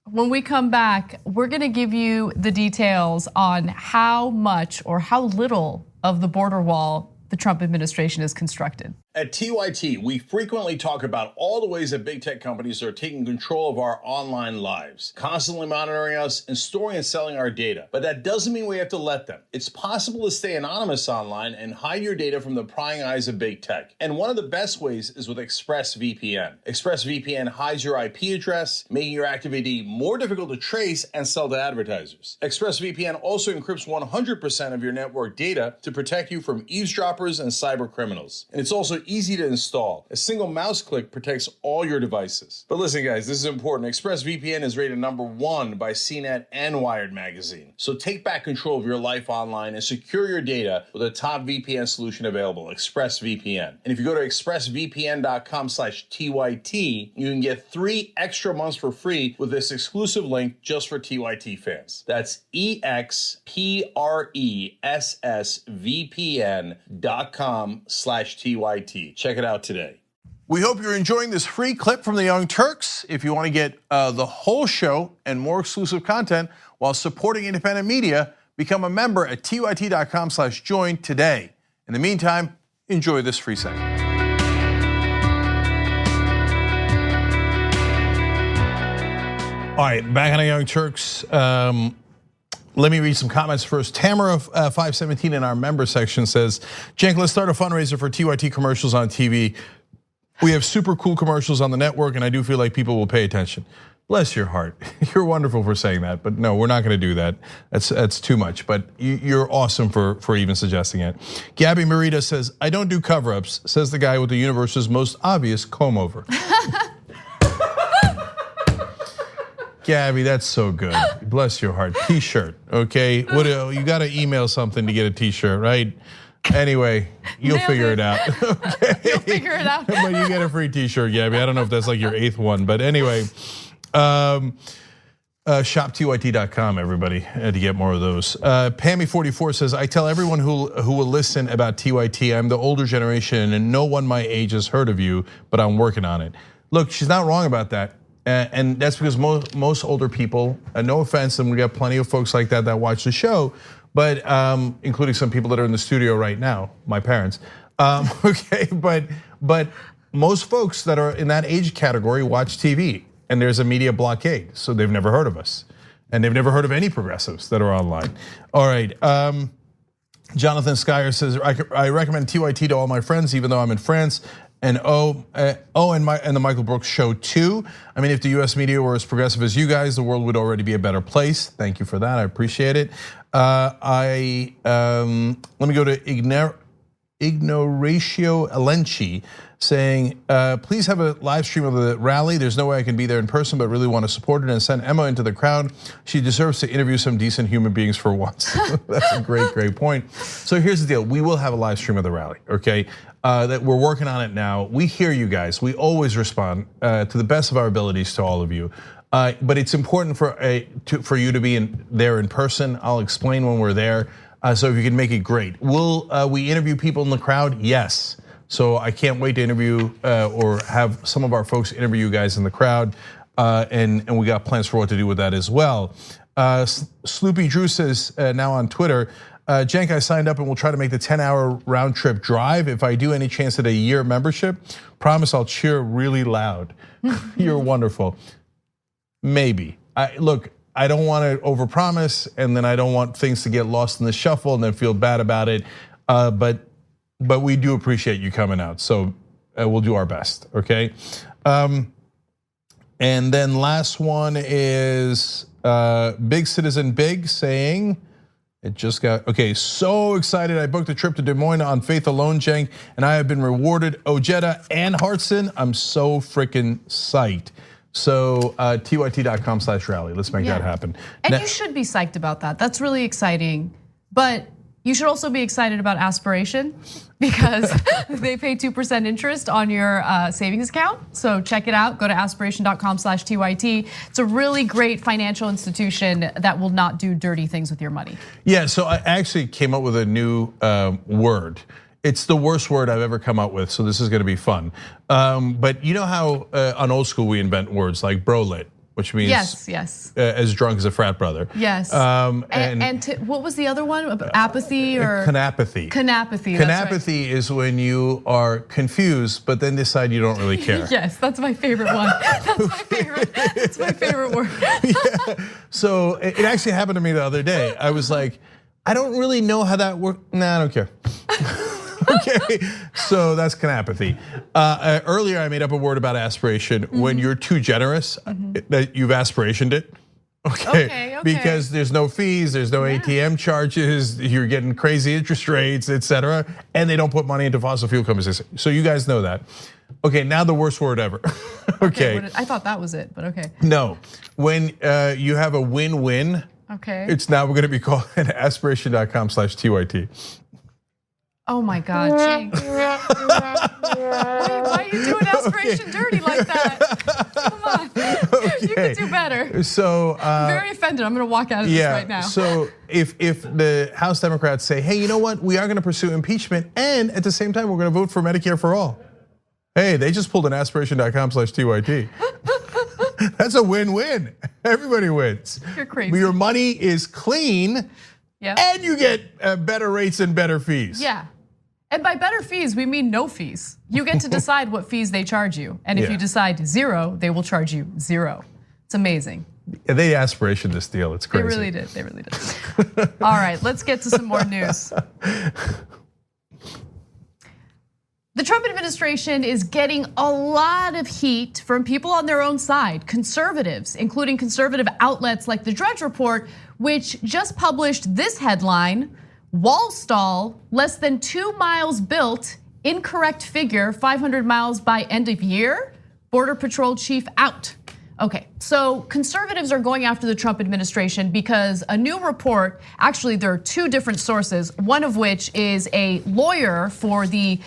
When we come back, we're gonna give you the details on how much or how little of the border wall the Trump administration has constructed. At TYT, we frequently talk about all the ways that big tech companies are taking control of our online lives, constantly monitoring us and storing and selling our data. But that doesn't mean we have to let them. It's possible to stay anonymous online and hide your data from the prying eyes of big tech. And one of the best ways is with ExpressVPN. ExpressVPN hides your IP address, making your activity more difficult to trace and sell to advertisers. ExpressVPN also encrypts 100% of your network data to protect you from eavesdroppers and cyber criminals. And it's also easy to install. A single mouse click protects all your devices. But listen guys, this is important. ExpressVPN is rated #1 by CNET and Wired magazine. So take back control of your life online and secure your data with a top VPN solution available, ExpressVPN. And if you go to expressvpn.com/TYT, you can get 3 extra months for free with this exclusive link just for TYT fans. That's expressvpn.com/TYT. Check it out today. We hope you're enjoying this free clip from the Young Turks. If you want to get the whole show and more exclusive content while supporting independent media, Become a member at tyt.com/join today. In the meantime, enjoy this free segment. All right, back on the Young Turks. Let me read some comments first. Tamara 517 in our member section says, Cenk, let's start a fundraiser for TYT commercials on TV. We have super cool commercials on the network, and I do feel like people will pay attention. Bless your heart. You're wonderful for saying that, but no, we're not gonna do that. That's too much, but you're awesome for even suggesting it. Gabby Marita says, I don't do cover-ups, says the guy with the universe's most obvious comb-over. Gabby, that's so good. Bless your heart. T-shirt, okay? What you got to email something to get a T-shirt, right? Anyway, you'll figure it out. Okay. You'll figure it out. But you get a free T-shirt, Gabby. I don't know if that's like your 8th one, but anyway, shoptyt.com, everybody, to get more of those. Pammy44 says, I tell everyone who will listen about TYT, I'm the older generation, and no one my age has heard of you, but I'm working on it. Look, she's not wrong about that. And that's because most older people, no offense, and we got plenty of folks like that watch the show, but including some people that are in the studio right now, my parents. Okay, but most folks that are in that age category watch TV, and there's a media blockade, so they've never heard of us, and they've never heard of any progressives that are online. All right. Jonathan Skyer says, I recommend TYT to all my friends, even though I'm in France. And and the Michael Brooks show too. I mean, if the US media were as progressive as you guys, the world would already be a better place. Thank you for that, I appreciate it. Let me go to Ignoratio Alenci saying, please have a live stream of the rally. There's no way I can be there in person, but really want to support it and send Emma into the crowd. She deserves to interview some decent human beings for once. That's a great point. So here's the deal, we will have a live stream of the rally, okay? That we're working on it now. We hear you guys. We always respond to the best of our abilities to all of you. But it's important for you to be there in person. I'll explain when we're there. So if you can make it great. Will we interview people in the crowd? Yes. So I can't wait to interview or have some of our folks interview you guys in the crowd. And we got plans for what to do with that as well. Sloopy Drew says now on Twitter, Cenk, I signed up and we'll try to make the 10-hour round trip drive. If I do, any chance at a year membership, promise I'll cheer really loud. You're wonderful. Maybe. Look, I don't want to overpromise, and then I don't want things to get lost in the shuffle and then feel bad about it. But we do appreciate you coming out, so we'll do our best, okay? And then last one is Big Citizen Big saying, it just got, okay, so excited. I booked a trip to Des Moines on faith alone, Cenk, and I have been rewarded Ojeda and Hartson. I'm so freaking psyched. So tyt.com/rally, let's make that happen. And you should be psyched about that. That's really exciting. But you should also be excited about Aspiration because they pay 2% interest on your savings account. So check it out, go to aspiration.com/TYT. It's a really great financial institution that will not do dirty things with your money. Yeah, so I actually came up with a new word. It's the worst word I've ever come up with, so this is gonna be fun. But you know how on Old School we invent words like brolit, which means yes, as drunk as a frat brother. Yes. What was the other one? Apathy or canapathy? Canapathy. Canapathy is when you are confused, but then decide you don't really care. Yes, that's my favorite one. That's my favorite word. Yeah. So it actually happened to me the other day. I was like, I don't really know how that works. Nah, I don't care. Okay, so that's canapathy. Earlier I made up a word about aspiration. When you're too generous, that you've aspirationed it. Okay, because there's no fees, there's no ATM charges, you're getting crazy interest rates, etc. And they don't put money into fossil fuel companies. So you guys know that. Okay, now the worst word ever. Okay. I thought that was it, but okay. No, when you have a win-win, it's now going to be called aspiration.com/TYT. Oh my God, Cenk. Why are you doing Aspiration dirty like that? Come on, you could do better. So I'm very offended. I'm gonna walk out of this right now. So if the House Democrats say, hey, you know what? We are gonna pursue impeachment, and at the same time, we're gonna vote for Medicare for all. Hey, they just pulled an aspiration.com/TYT. That's a win-win. Everybody wins. You're crazy. Your money is clean. Yeah. And you get better rates and better fees. Yeah. And by better fees, we mean no fees. You get to decide what fees they charge you. And if you decide 0, they will charge you 0. It's amazing. Yeah, they aspirationed this deal. It's crazy. They really did. They really did. All right, let's get to some more news. The Trump administration is getting a lot of heat from people on their own side, conservatives, including conservative outlets like the Drudge Report, which just published this headline: wall stall, less than 2 miles built, incorrect figure, 500 miles by end of year, Border Patrol chief out. Okay, so conservatives are going after the Trump administration because a new report, actually there are 2 different sources, one of which is a lawyer for the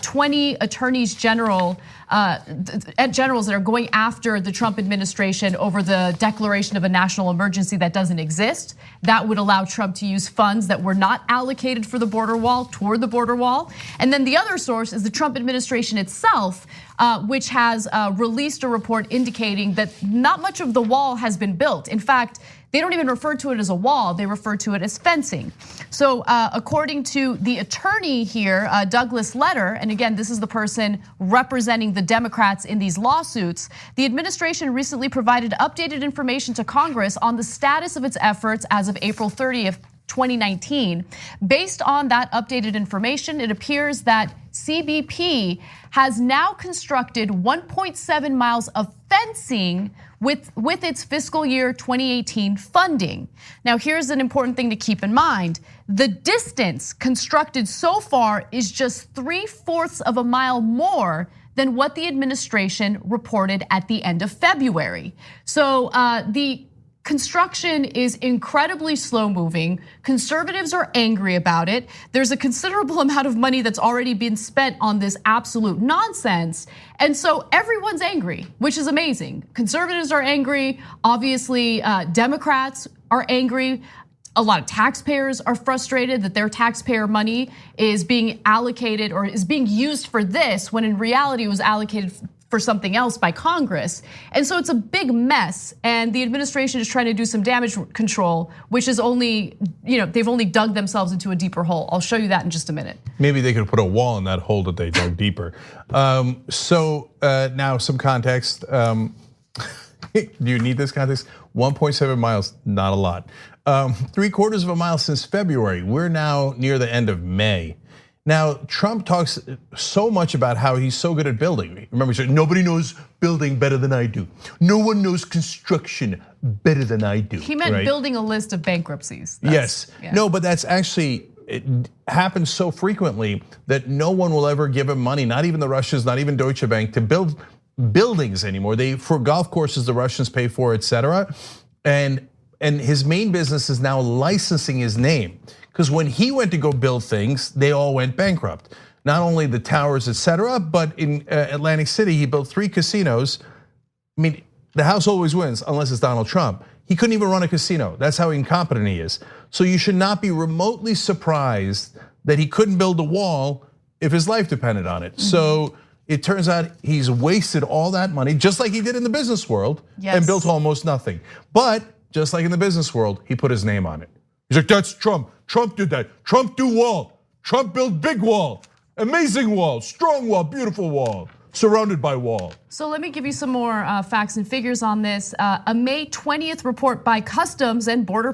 20 attorneys generals that are going after the Trump administration over the declaration of a national emergency that doesn't exist. That would allow Trump to use funds that were not allocated for the border wall toward the border wall. And then the other source is the Trump administration itself, which has released a report indicating that not much of the wall has been built. In fact, they don't even refer to it as a wall, they refer to it as fencing. So according to the attorney here, Douglas Letter, and again, this is the person representing the Democrats in these lawsuits, the administration recently provided updated information to Congress on the status of its efforts as of April 30th, 2019. Based on that updated information, it appears that CBP has now constructed 1.7 miles of fencing with its fiscal year 2018 funding. Now, here's an important thing to keep in mind. The distance constructed so far is just 3/4 of a mile more than what the administration reported at the end of February. So the construction is incredibly slow moving. Conservatives are angry about it. There's a considerable amount of money that's already been spent on this absolute nonsense. And so everyone's angry, which is amazing. Conservatives are angry. Obviously, Democrats are angry. A lot of taxpayers are frustrated that their taxpayer money is being allocated or is being used for this when in reality it was allocated for something else by Congress. And so it's a big mess, and the administration is trying to do some damage control, which is only, they've only dug themselves into a deeper hole. I'll show you that in just a minute. Maybe they could put a wall in that hole that they dug deeper. So now some context. Do you need this context? 1.7 miles, not a lot. 3/4 of a mile since February. We're now near the end of May. Now, Trump talks so much about how he's so good at building. Remember, he said, nobody knows building better than I do. No one knows construction better than I do. He meant building a list of bankruptcies. Yes, no, but that's actually, it happens so frequently that no one will ever give him money, not even the Russians, not even Deutsche Bank, to build buildings anymore. For golf courses, the Russians pay for, et cetera. And his main business is now licensing his name. Because when he went to go build things, they all went bankrupt. Not only the towers, et cetera, but in Atlantic City, he built 3 casinos. I mean, the house always wins unless it's Donald Trump. He couldn't even run a casino. That's how incompetent he is. So you should not be remotely surprised that he couldn't build a wall if his life depended on it. So it turns out he's wasted all that money, just like he did in the business world, and built almost nothing. But just like in the business world, he put his name on it. He's like, that's Trump. Trump did that. Trump do wall. Trump built big wall, amazing wall, strong wall, beautiful wall, surrounded by wall. So let me give you some more facts and figures on this. A May 20th report by Customs and Border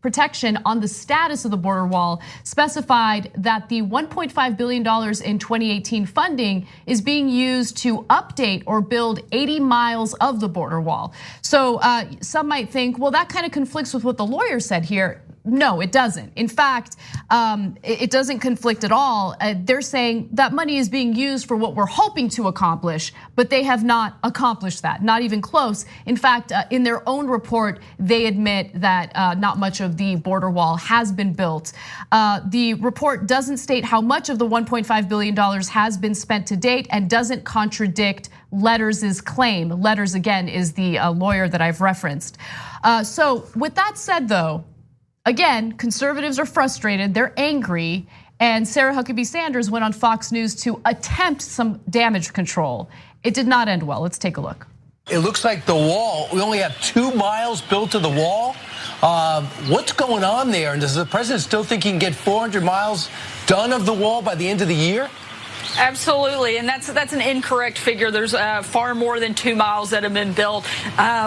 Protection on the status of the border wall specified that the $1.5 billion in 2018 funding is being used to update or build 80 miles of the border wall. So some might think, well, that kind of conflicts with what the lawyer said here. No, it doesn't. In fact, it doesn't conflict at all. They're saying that money is being used for what we're hoping to accomplish, but they have not accomplished that, not even close. In fact, in their own report, they admit that not much of the border wall has been built. The report doesn't state how much of the $1.5 billion has been spent to date and doesn't contradict Letters' claim. Letters, again, is the lawyer that I've referenced. So with that said, though, again, conservatives are frustrated, they're angry, and Sarah Huckabee Sanders went on Fox News to attempt some damage control. It did not end well. Let's take a look. It looks like the wall, we only have 2 miles built to the wall. What's going on there? And does the president still think he can get 400 miles done of the wall by the end of the year? Absolutely, and that's an incorrect figure. There's far more than 2 miles that have been built.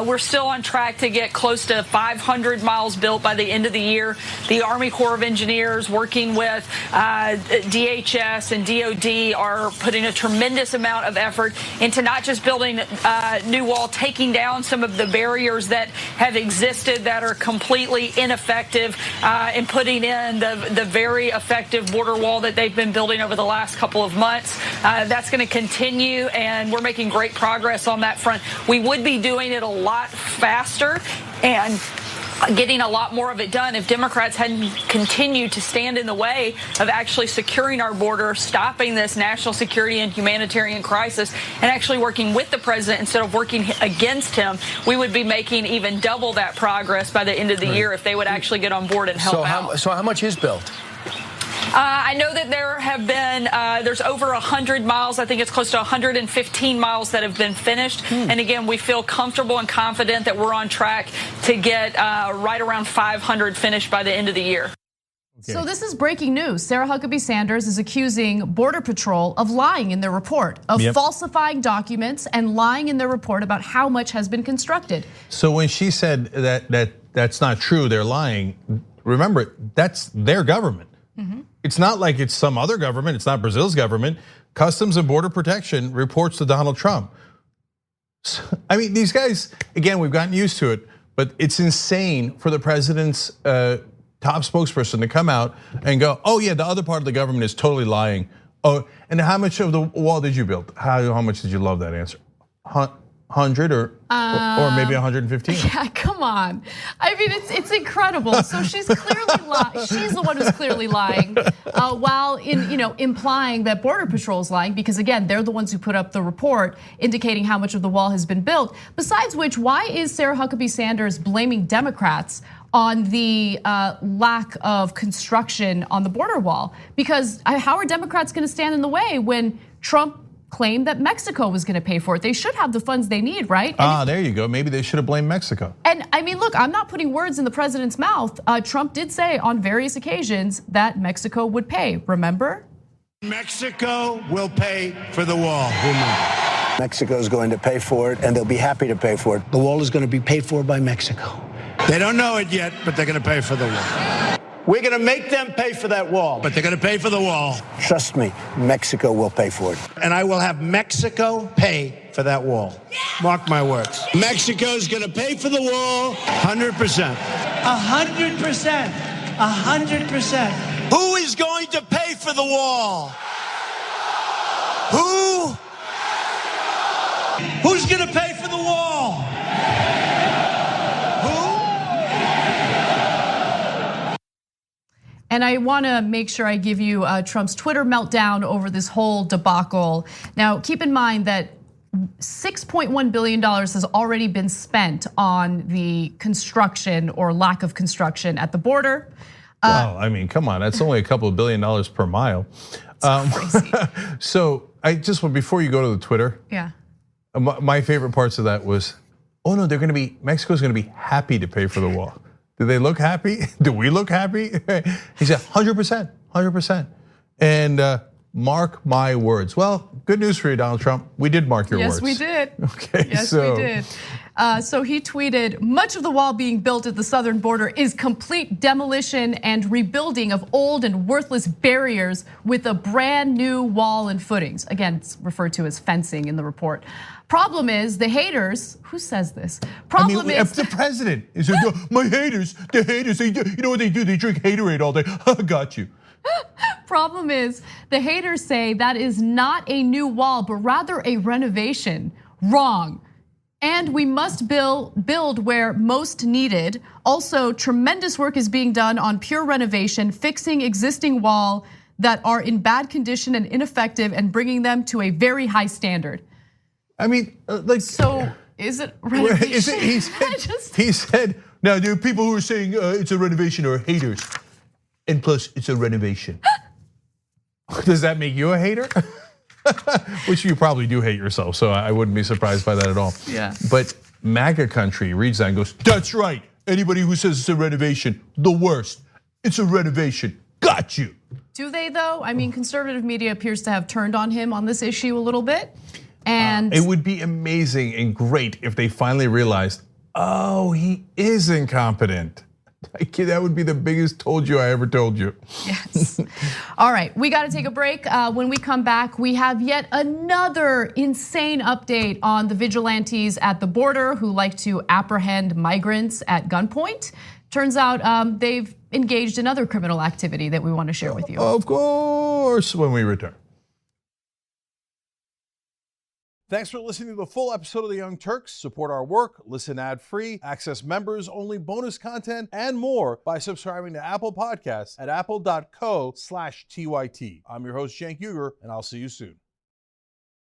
We're still on track to get close to 500 miles built by the end of the year. The Army Corps of Engineers, working with DHS and DOD, are putting a tremendous amount of effort into not just building a new wall, taking down some of the barriers that have existed that are completely ineffective, and putting in the very effective border wall that they've been building over the last couple of months. That's going to continue, and we're making great progress on that front. We would be doing it a lot faster and getting a lot more of it done if Democrats hadn't continued to stand in the way of actually securing our border, stopping this national security and humanitarian crisis, and actually working with the president instead of working against him. We would be making even double that progress by the end of the year if they would actually get on board and help out. So how much is built? I know that there have been, there's over 100 miles. I think it's close to 115 miles that have been finished. And again, we feel comfortable and confident that we're on track to get right around 500 finished by the end of the year. Okay. So this is breaking news. Sarah Huckabee Sanders is accusing Border Patrol of lying in their report, of falsifying documents and lying in their report about how much has been constructed. So when she said that's not true, they're lying, remember, that's their government. It's not like it's some other government. It's not Brazil's government. Customs and Border Protection reports to Donald Trump. So, I mean, these guys, again, we've gotten used to it, but it's insane for the president's top spokesperson to come out and go, oh yeah, the other part of the government is totally lying. Oh, and how much of the wall did you build? How much did you love that answer? 100 or maybe 115? Yeah, come on. I mean, it's incredible. So she's clearly lying. She's the one who's clearly lying, while implying that Border Patrol is lying, because again, they're the ones who put up the report indicating how much of the wall has been built. Besides which, why is Sarah Huckabee Sanders blaming Democrats on the lack of construction on the border wall? Because how are Democrats going to stand in the way when Trump claimed that Mexico was going to pay for it? They should have the funds they need, right? There you go. Maybe they should have blamed Mexico. And I mean, look, I'm not putting words in the president's mouth. Trump did say on various occasions that Mexico would pay. Remember? Mexico will pay for the wall. Mexico is going to pay for it, and they'll be happy to pay for it. The wall is going to be paid for by Mexico. They don't know it yet, but they're going to pay for the wall. We're going to make them pay for that wall, but they're going to pay for the wall. Trust me, Mexico will pay for it. And I will have Mexico pay for that wall. Mark my words. Mexico's going to pay for the wall 100%. 100%. 100%. Who is going to pay for the wall? Who? Who's going to pay for the wall? And I want to make sure I give you Trump's Twitter meltdown over this whole debacle. Now, keep in mind that $6.1 billion has already been spent on the construction or lack of construction at the border. Wow, I mean, come on, that's only a couple of $1 billion per mile. Crazy. So I just want, before you go to the Twitter, my favorite parts of that was, oh no, Mexico's going to be happy to pay for the wall. Do they look happy? Do we look happy? He said 100%, 100%. And mark my words. Well, good news for you, Donald Trump. We did mark your words. Yes, we did. Okay, yes, we did. So he tweeted, much of the wall being built at the southern border is complete demolition and rebuilding of old and worthless barriers with a brand new wall and footings. Again, it's referred to as fencing in the report. Problem is, the haters, who says this? Problem is the president. He said, my haters, the haters, you know what they do? They drink haterade all day. Got you. Problem is, the haters say that is not a new wall, but rather a renovation. Wrong. And we must build where most needed. Also, tremendous work is being done on pure renovation, fixing existing wall that are in bad condition and ineffective and bringing them to a very high standard. I mean, like, so is it renovation? He said, now there are people who are saying it's a renovation or haters. And plus, it's a renovation. Does that make you a hater? Which you probably do hate yourself, so I wouldn't be surprised by that at all. Yeah. But MAGA country reads that and goes, that's right, Anybody who says it's a renovation, the worst. It's a renovation. Got you. Do they though? I mean, conservative media appears to have turned on him on this issue a little bit. And it would be amazing and great if they finally realized, oh, he is incompetent. That would be the biggest told you I ever told you. Yes. All right, we got to take a break. When we come back, we have yet another insane update on the vigilantes at the border who like to apprehend migrants at gunpoint. Turns out they've engaged in other criminal activity that we want to share with you. Of course, when we return. Thanks for listening to the full episode of the Young Turks. Support our work, listen ad-free, access members-only bonus content, and more by subscribing to Apple Podcasts at apple.co/TYT. I'm your host, Cenk, and I'll see you soon.